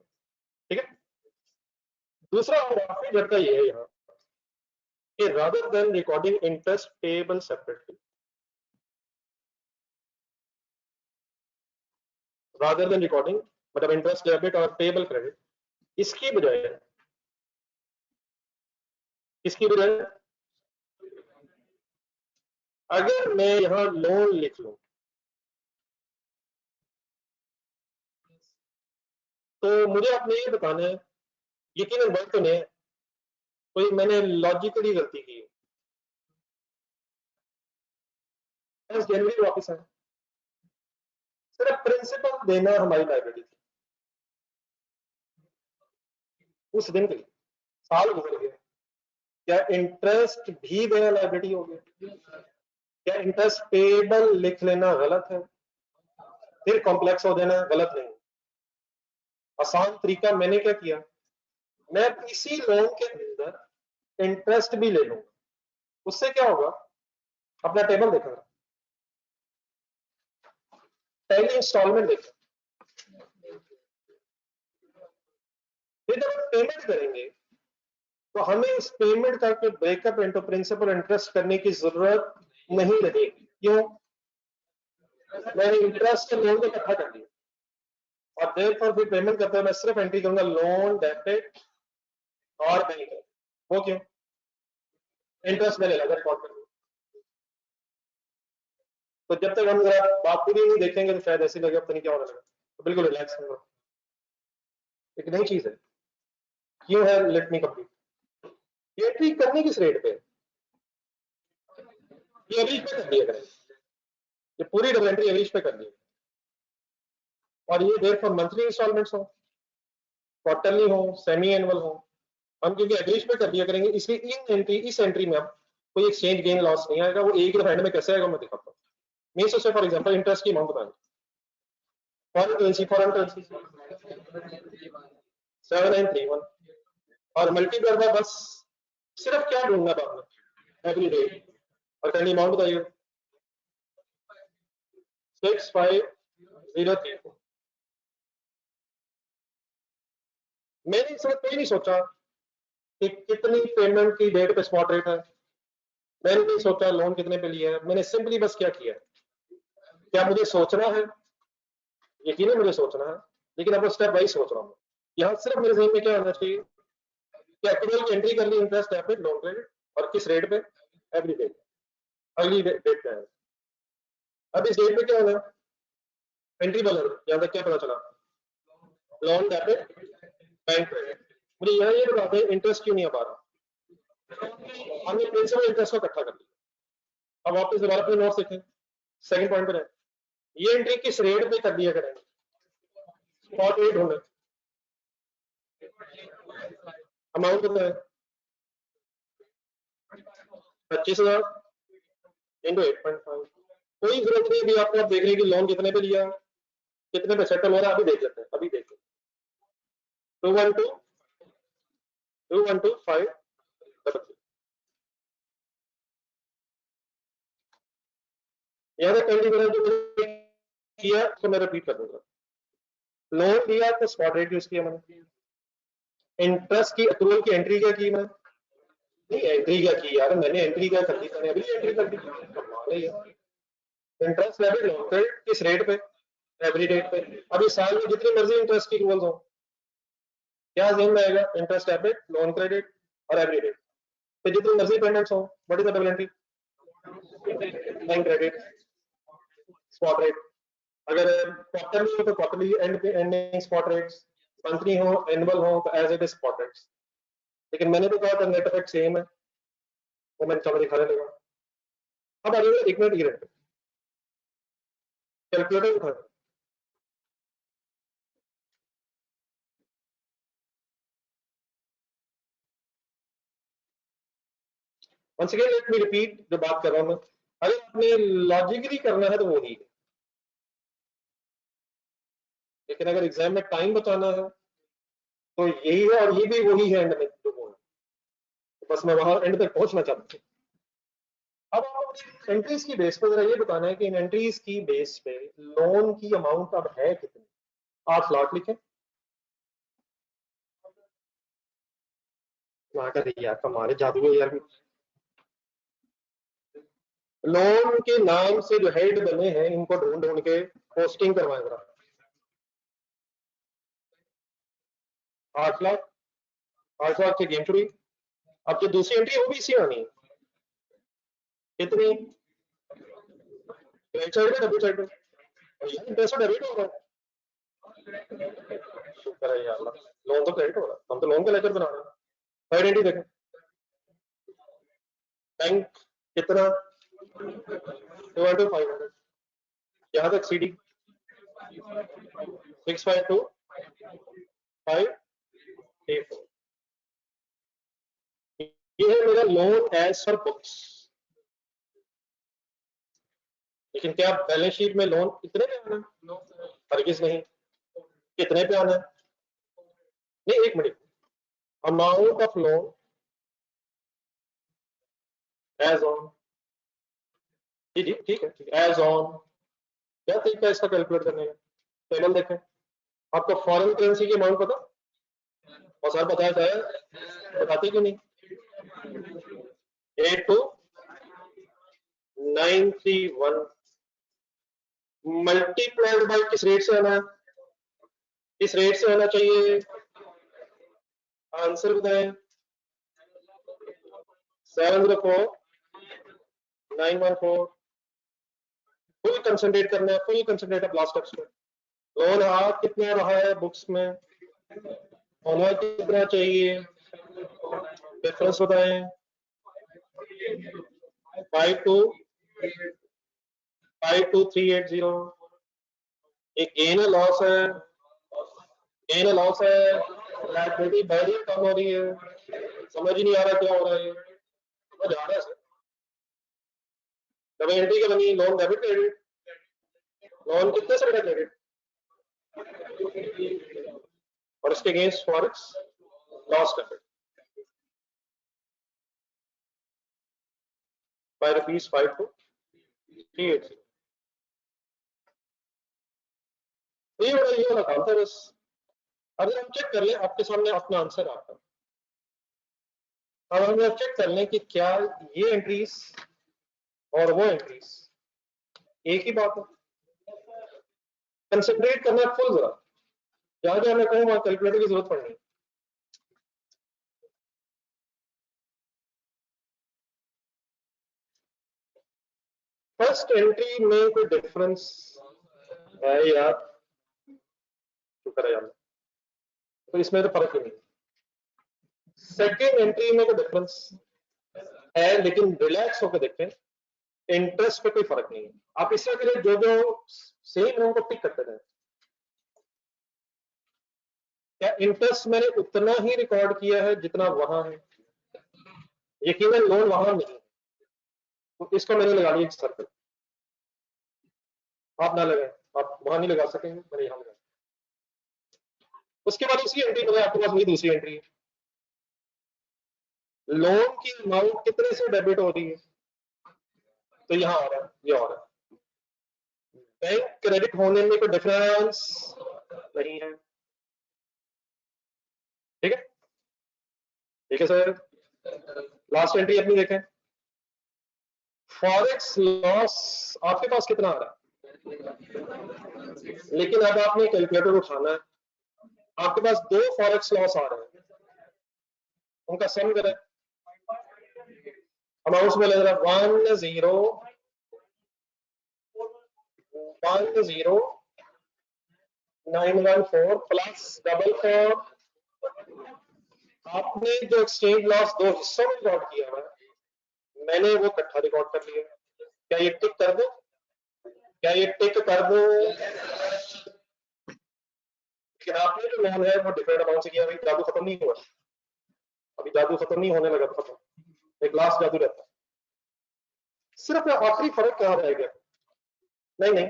A: ठीक है। दूसरा झटका ये है यहाँ कि rather than recording interest payable separately, rather than recording मतलब इंटरेस्ट डेबिट और पेबल क्रेडिट, इसकी बजाय अगर मैं यहां लोन लिख लूं तो मुझे आपने ये बताना है, यकीनन वर्ड तो नहीं है, कोई मैंने लॉजिकली गलती की है, जनवरी वापस है, सिर्फ प्रिंसिपल देना हमारी लाइब्रेरी थी उस दिन के लिए, साल गुजर गया, क्या इंटरेस्ट भी देना लाइब्रेरी हो गया? क्या इंटरेस्ट पेबल लिख लेना गलत है? फिर कॉम्प्लेक्स हो जाना गलत नहीं, आसान तरीका मैंने क्या किया, मैं इसी लोन के अंदर इंटरेस्ट भी ले लूंगा, उससे क्या होगा, अपना टेबल देखा, पहली इंस्टॉलमेंट देखा, फिर जब हम पेमेंट करेंगे तो हमें इस पेमेंट का ब्रेकअप इनटू प्रिंसिपल इंटरेस्ट करने की जरूरत नहीं रहेगी। क्यों? मैंने इंटरेस्ट लोन को इकट्ठा कर लिया और देर पर फिर पेमेंट करते हुए मैं सिर्फ एंट्री करूंगा लोन डेबिट और बैंक, वो क्यों? इंटरेस्ट मैंने लगा रिकॉर्ड कर, तो जब तक हम जरा बात पूरी नहीं देखेंगे तो शायद ऐसे लगे पता नहीं क्या होने लगा, तो बिल्कुल रिलैक्स होगा। एक नई चीज है, क्यों है लेट मी कंप्लीट, ये एंट्री करनी किस रेट पे, ये एवरेज पे कर दिया करें, ये पूरी डबल एंट्री एवरेज पे कर दी, और ये देर फॉर मंथली इंस्टॉलमेंट्स हो, क्वार्टरली हो, सेमी एनुअल हो, हम क्योंकि एवरेज पे कर दिया करेंगे इसलिए इस एंट्री में अब कोई एक्सचेंज गेन लॉस नहीं आएगा, वो एक एंड में कैसे आएगा मैं दिखाता हूँ। मींस उससे फॉर एग्जांपल इंटरेस्ट की अमाउंट बताएंगे, फॉरेन करेंसी 7931 और मल्टीप्लाई बाय बस सिर्फ क्या ढूंढना था आपने एवरी डे, और करंट अमाउंट बताइए 6503। मैंने इस वक्त कोई नहीं सोचा कि कितनी पेमेंट की डेट पे स्पॉट रेट है, मैंने नहीं सोचा लोन कितने पे लिया है, मैंने सिंपली बस क्या किया, क्या मुझे सोचना है, यकीन है मुझे सोचना है, लेकिन अब स्टेप वाइज सोच रहा हूँ। यहाँ सिर्फ मेरे जहन में क्या होना चाहिए कि एक्टिवल की एंट्री कर ली इंटरेस्ट डेबिट लोन क्रेडिट और किस रेट पे, एवरी डे, अगली डेट पे है। अब इस डेट पे क्या होना, एंट्री बैलेंस यहाँ तक क्या पता चला, लोन डेबिट बैंक क्रेडिट, मुझे यहाँ ये बता दें इंटरेस्ट क्यों नहीं आ पा रहा, हमने प्रिंसिपल इंटरेस्ट को इकट्ठा कर लिया। अब वापस दोबारा अपने नोट्स देखें, सेकंड पॉइंट पर है, ये एंट्री किस रेट पे कर दिया करेंगे, स्पॉट रेट होना, अमाउंट कितना है 25,000 इंटू 8.5। कोई जरूरत नहीं अभी आपको, आप देख रहे हैं कि लोन कितने पे लिया, कितने पे सेटल हो रहा है, अभी देख लेते हैं, अभी देख लेते हैं। 212 यहाँ पे पहली बार जो मैंने किया तो मैं रिपीट कर दूंगा। लोन लिया तो स्पॉट रेट यूज किया मैंने, इंटरेस्ट की अप्रूवल की एंट्री क्या की मैंने, नहीं एंट्री क्या की यार, मैंने एंट्री क्या कर दी, मैंने अभी एंट्री कर दी। इंटरेस्ट डेबिट लोन क्रेडिट किस रेट पे, एवरी डेट पे। अभी साल में जितनी मर्जी इंटरेस्ट की अप्रूवल हो, क्या जेन में आएगा, इंटरेस्ट डेबिट लोन क्रेडिट और एवरी डेट पे जितनी मर्जी पेमेंट्स हो, what is the double entry, bank credit spot rate. अगर क्वार्टरली हो तो क्वार्टरली एंड पे एंडिंग स्पॉट रेट्स, मंथली हो एनुअल हो तो as it is spot rates. लेकिन मैंने तो कहा था नेट इफेक्ट सेम है, वो मैंने समझ दिखा देगा। अब आ जाएगा 1 मिनट की रेट, कैलकुलेटर उठा, once again let me repeat जो बात कर रहा हूं मैं, अगर आपने लॉजिकली करना है तो वो ही है, लेकिन अगर एग्जाम में टाइम बचाना है तो यही है, और ये भी वही है एंड में जो वो है। तो बस मैं वहां एंड तक पहुंचना चाहता हूँ। अब आपको एंट्रीज की बेस पर जरा ये बताना है कि इन एंट्रीज की बेस पे लोन की अमाउंट अब है कितनी। 8 लाख लिखे, वहां का यार कमाल जादू है यार। लोन के नाम से जो हेड बने हैं इनको ढूंढ ढूंढ के पोस्टिंग करवाएं जरा। 8 लाख, 8 लाख की गेम शुरू। अब जो दूसरी एंट्री है वो भी इसी आनी है, कितनी, क्रेडिट साइड में डेबिट साइड में, और यार पैसा डेबिट हो रहा है, शुक्र है यार, लोन तो क्रेडिट हो रहा है, हम तो लोन का लेकर बना रहे हैं। थर्ड एंट्री देखें, बैंक कितना 2/500, यहाँ तक सीडी 652,584, ये है मेरा लोन एज पर बुक्स। लेकिन क्या बैलेंस शीट में लोन इतने पे आना है, हरगिज नहीं। कितने पे आना है, नहीं एक minute, amount of loan as on, जी जी ठीक है, ठीक है, एज ऑन। क्या तरीका है इसका कैलकुलेट करने का, टेबल देखें। आपको फॉरेन करेंसी की अमाउंट पता, और सर बताया था, बताते क्यों नहीं। 82931 मल्टीप्लाइड बाई किस रेट से आना है, किस रेट से आना चाहिए, आंसर बताएं। 704914। फुल कंसंट्रेट करना है, फुल कंसंट्रेट है लास्ट स्टेप्स पे। लोन हाथ कितना रहा है बुक्स में, होना कितना चाहिए, डिफरेंस बताएं। 525380। एक गेन है लॉस है, गेन है लॉस है, लायबिलिटी बढ़ कम हो रही है, समझ ही नहीं आ रहा क्या हो रहा है, समझ आ रहा है सर। जब एंट्री क्या बनी, लोन डेबिट क्रेडिट, लोन कितने से बेटा क्रेडिट, और इसके against forex loss debit bye ₹52,380। ये वाला काम था बस। अगर हम चेक कर ले, आपके सामने अपना आंसर आता है, अब हम चेक कर लें कि क्या ये एंट्रीज और वो एंट्रीज एक ही बात है। कंसंट्रेट करना है फुल, जरा जहां जहां मैं कहूँ वहां कैलकुलेटर की जरूरत पड़नी है। फर्स्ट एंट्री में कोई डिफरेंस है यार, शुक्र है यार, तो इसमें तो फर्क ही नहीं। सेकेंड एंट्री में तो डिफरेंस है, लेकिन रिलैक्स होकर देखें, इंटरेस्ट पे कोई फर्क नहीं है। आप इससे करें, जो जो सेम है उनको टिक करते रहे। क्या इंटरेस्ट मैंने उतना ही रिकॉर्ड किया है जितना वहां है, यकीनन लोन वहां नहीं है, तो इसको मैंने लगा लिया सर्कल, आप ना लगाए, आप वहां नहीं लगा सकेंगे, मैंने यहाँ लगा। उसके बाद दूसरी एंट्री मतलब आपके पास वही दूसरी एंट्री है, लोन की अमाउंट कितने से डेबिट हो रही है, तो यहाँ आ रहा है, ये आ रहा है। बैंक क्रेडिट होने में कोई डिफरेंस नहीं है, ठीक है, ठीक है सर। लास्ट एंट्री अपनी देखें, फॉरेक्स लॉस आपके पास कितना आ रहा है, लेकिन अब आपने कैलकुलेटर उठाना है, आपके पास दो फॉरेक्स लॉस आ रहे हैं, उनका सम करें, अमाउंट्स में लग रहा है 10914 प्लस 44। आपने जो एक्सचेंज लॉस दो हिस्सों में रिकॉर्ड किया है, मैंने वो इकट्ठा रिकॉर्ड कर लिया, क्या ये टिक कर दो, क्या ये टिक कर दो, लेकिन आपने जो लोन है वो डिफरेंट अमाउंट से किया, अभी जादू खत्म नहीं हुआ, अभी जादू खत्म नहीं होने लगा, खत्म, एक लास्ट जादू रहता है, सिर्फ आखिरी फर्क क्या रह गया, नहीं नहीं,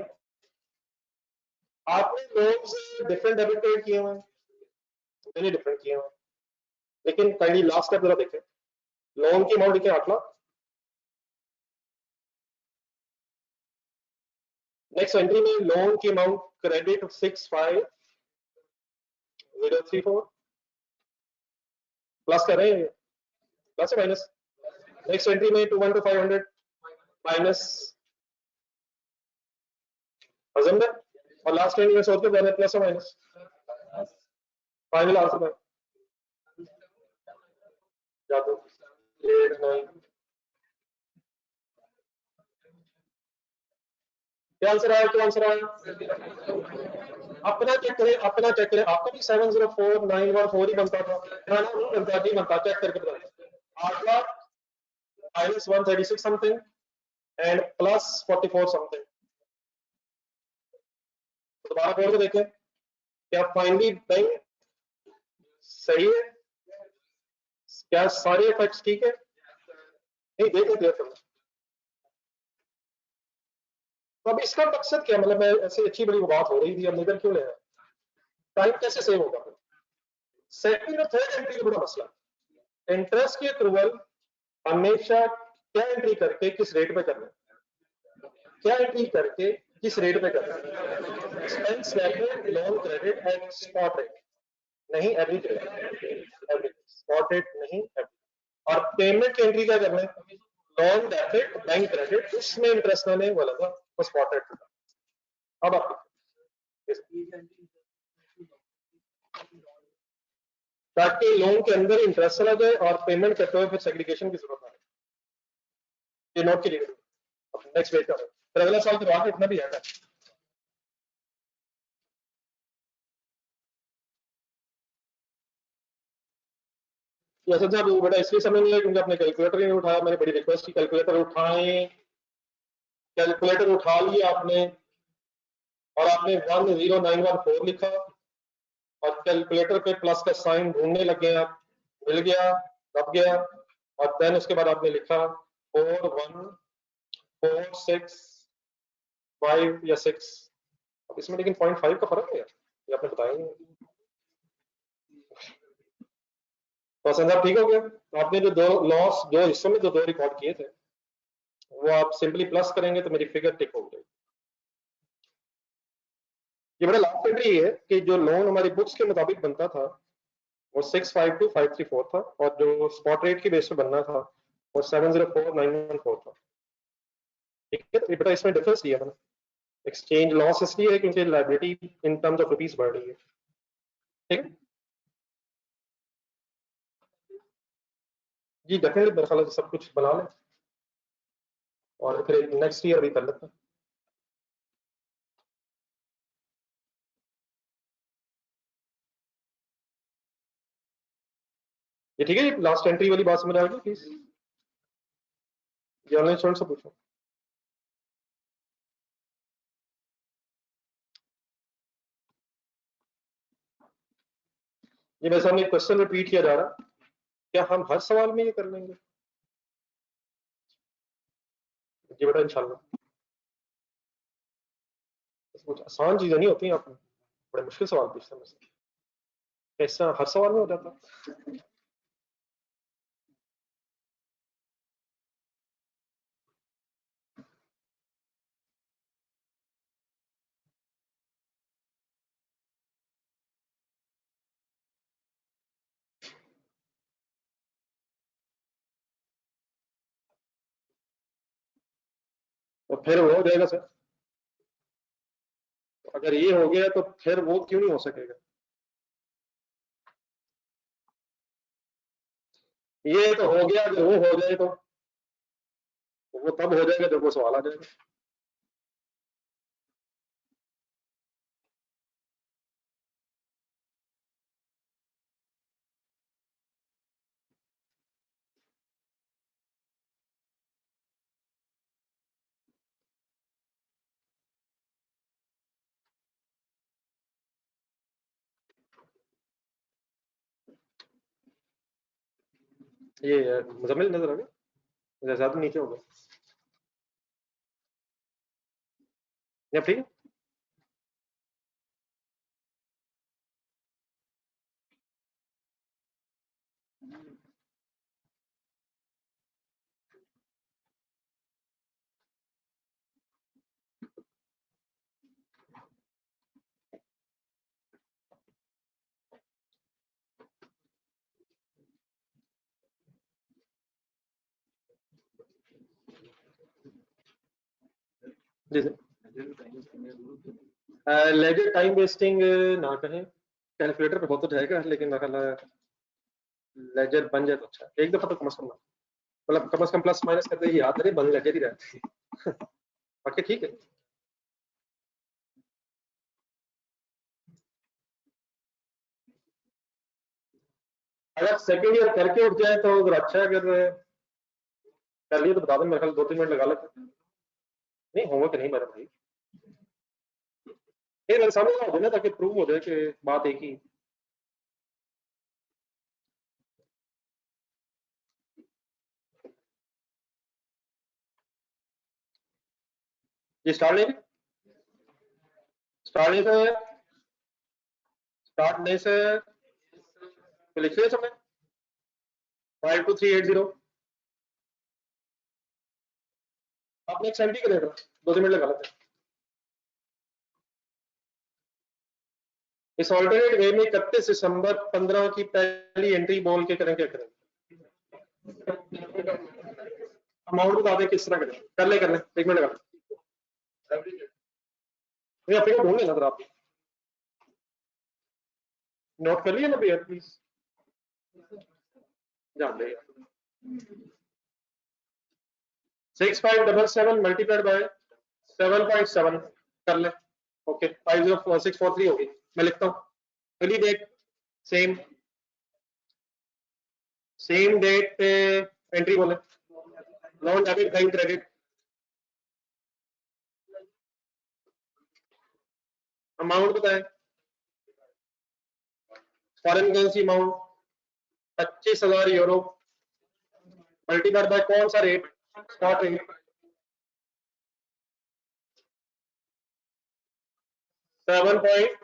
A: आपने लोन से डिफरेंट डेबिट क्रेडिट किए हुए हैं, मैंने डिफरेंट किए हुए हैं, लेकिन काइंडली लास्ट स्टेप जरा देखें, लोन की अमाउंट लिखे 8 लाख, नेक्स्ट एंट्री में लोन की अमाउंट क्रेडिट 65034 प्लस कर रहे हैं, प्लस है माइनस, नेक्स्ट एंट्री में 212,500 माइनस अजम्बर, और लास्ट एंट्री में सोच के बने प्लस है माइनस, फाइनल आंसर है जादू 8 9, क्या आंसर आया, क्या आंसर आया, अपना चेक करें, अपना चेक करें, आपका भी 704914 ही बनता था, नहीं बनता, नहीं बनता, चेक करके बताएं, 8 lakh minus 136 something and plus 44 something, दोबारा बोल के देखें, क्या फाइनली बैंक सही है, क्या सारे इफेक्ट्स ठीक है, नहीं देखो क्लियर करना। तो अब इसका मकसद क्या, मतलब मैं ऐसी अच्छी बड़ी बात हो रही थी, अब निकल क्यों ले रहा, टाइम कैसे सेव होगा, सेकंड और थर्ड एंट्री का बड़ा मसला, इंटरेस्ट की अप्रूवल हमेशा क्या एंट्री करके किस रेट पे करना है, क्या एंट्री करके किस रेट पे करना है, expense debit loan credit at spot rate, नहीं average rate, average spot rate नहीं एवरेज, और पेमेंट की एंट्री क्या करना है, लोन डेबिट बैंक क्रेडिट, उसमें इंटरेस्ट ना वो लगा वो स्पॉट रेट होगा। अब आप ताकि लोन के अंदर इंटरेस्ट चला जाए और पेमेंट करते हुए फिर सेग्रीगेशन की जरूरत ना है, ये नोट के लिए, नेक्स्ट वेट करो, फिर अगला साल करवा के इतना भी आएगा। वैसे साहब बेटा इसलिए समझ नहीं है क्योंकि आपने कैलकुलेटर ही नहीं उठाया, मैंने बड़ी रिक्वेस्ट की कैलकुलेटर उठाएं, कैलकुलेटर उठा लिया आपने और आपने 10914 लिखा और कैलकुलेटर पे प्लस का साइन ढूंढने लगे आप, मिल गया, दब गया, और देन उसके बाद आपने लिखा 41465 या 6, इसमें लेकिन 0.5 का फर्क है, ये आपने बताया नहीं, तो साहब ठीक हो गया, तो आपने जो दो लॉस दो हिस्सों में दो रिकॉर्ड किए थे वो आप सिंपली प्लस करेंगे तो मेरी फिगर टिक हो गई। ये बड़ा लास्ट एंट्री है कि जो लोन हमारी बुक्स के मुताबिक बनता था वो 652,534 था और जो स्पॉट रेट की बेस पे बनना था वो 704914 था, ठीक है, तो बेटा इसमें डिफरेंस दिया मैंने, एक्सचेंज लॉस इसलिए है क्योंकि liability in terms of rupees बढ़ रही है, ठीक है जी, डेफिनेटली मेरे ख्याल से सब कुछ बना लें और फिर नेक्स्ट ईयर भी कर लेते हैं। ये ठीक है, लास्ट एंट्री वाली बात समझ आ गई प्लीज, ये ऑनलाइन स्टूडेंट से पूछो। ये मेरे सामने क्वेश्चन रिपीट किया जा रहा है, क्या हम हर सवाल में ये कर लेंगे, जी बेटा इंशाल्लाह। कुछ आसान चीजें नहीं होती आपने बड़े मुश्किल सवाल पूछते हैं मुझसे, ऐसा हर सवाल में हो जाता। तो फिर वो हो जाएगा सर, अगर ये हो गया तो फिर वो क्यों नहीं हो सकेगा? ये तो हो गया, अगर वो हो जाए तो वो तब हो जाएगा जब वो सवाल आ जाएगा। ये मुजम्मिल नजर आ गया, ज्यादा नीचे हो गया या ठीक है। जी सर, लेजर टाइम वेस्टिंग ना कहें, कैलकुलेटर पे बहुत तो जाएगा, लेकिन मेरा ख्याल है लेजर बन जाए तो अच्छा है। एक दफा तो कम से कम, मतलब कम से कम प्लस माइनस करते ही याद रहे, बन लेजर ही रहती है। बाकी ठीक है। अगर सेकंड ईयर करके उठ जाए तो अगर अच्छा है, अगर कर लिए तो बता दें, मेरे ख्याल 2-3 मिनट लगा लेते हैं। नहीं होमवर्क नहीं मेरा भाई, ये मेरे सामने हो जाए ना, ताकि प्रूव हो जाए कि बात एक ही। ये स्टार्ट नहीं, स्टार्ट नहीं से, स्टार्ट नहीं से तो लिख लिया सबने 52380। आपने एक सेवेंटी का देख रहा, 2-3 मिनट लगा लेते हैं। इस ऑल्टरनेट वे में 31 दिसंबर 15 की पहली एंट्री बोल के करें, क्या करें? अमाउंट बता दें किस तरह करें, कर ले 1 मिनट लगा। नहीं अपने को ढूंढ लेना सर, आप नोट कर लिए ना भैया प्लीज, जान ले। 6577 मल्टीप्लाइड बाय 7.7 कर ले। ओके 50643 होगी, मैं लिखता हूँ। अगली डेट सेम, सेम डेट पे एंट्री बोले, non debit bank credit, amount बताए, foreign currency amount 25,000 euro, multiplied by कौन सा रेट, spot rate 7.5,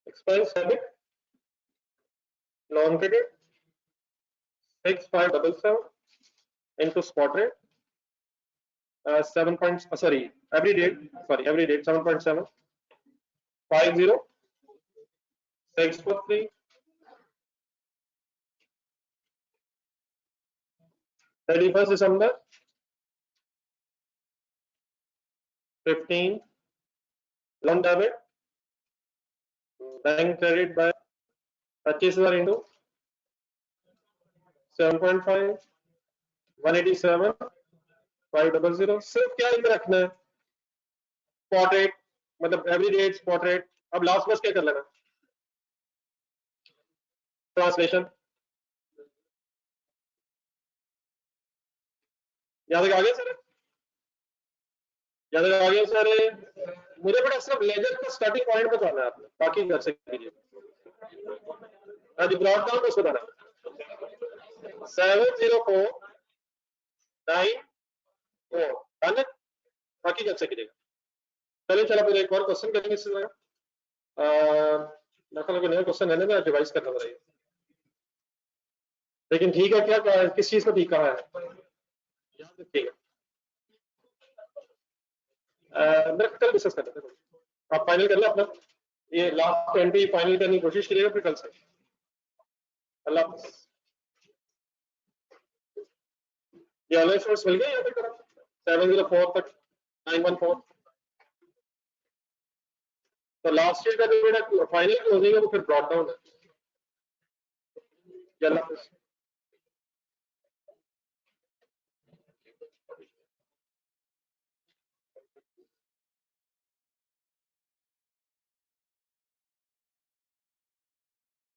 A: expense debit non credit 6577 into spot rate 7 point sorry every date 7.7 50643 31 December 15 loan debit bank credit by 25,000 into 7.5 187 500। सिर्फ क्या इनमें रखना है, spot rate, मतलब एवरी डेट स्पॉट रेट। अब लास्ट बस क्या कर लेना, ट्रांसलेशन, यहाँ तक आ गया सर? याद आ गया सारे? मुझे बड़ा सिर्फ लेजर का स्टार्टिंग पॉइंट बताना है आपने, बाकी घर से कीजिए। हाँ जी, ब्रॉड डाउन बस बताना 70494 डन, बाकी घर से कीजिएगा। चलिए चलो फिर एक और क्वेश्चन करेंगे इस तरह। कोई नया क्वेश्चन है ना, डिवाइस करना पड़ेगा, लेकिन ठीक है क्या, किस चीज को ठीक कहा है याद रखिएगा। मेरा कल डिस्कस कर लेते हैं, आप फाइनल कर ले अपना, ये लास्ट एंट्री फाइनल करने की कोशिश करिएगा फिर कल से। अल्लाह हाफिज़। ये अलर्ट सोर्स मिल गया यहाँ पे तरफ 704 तक 914, तो लास्ट ईयर का जो मेरा फाइनल क्लोजिंग है वो फिर ब्रॉट डाउन है। अल्लाह हाफिज़।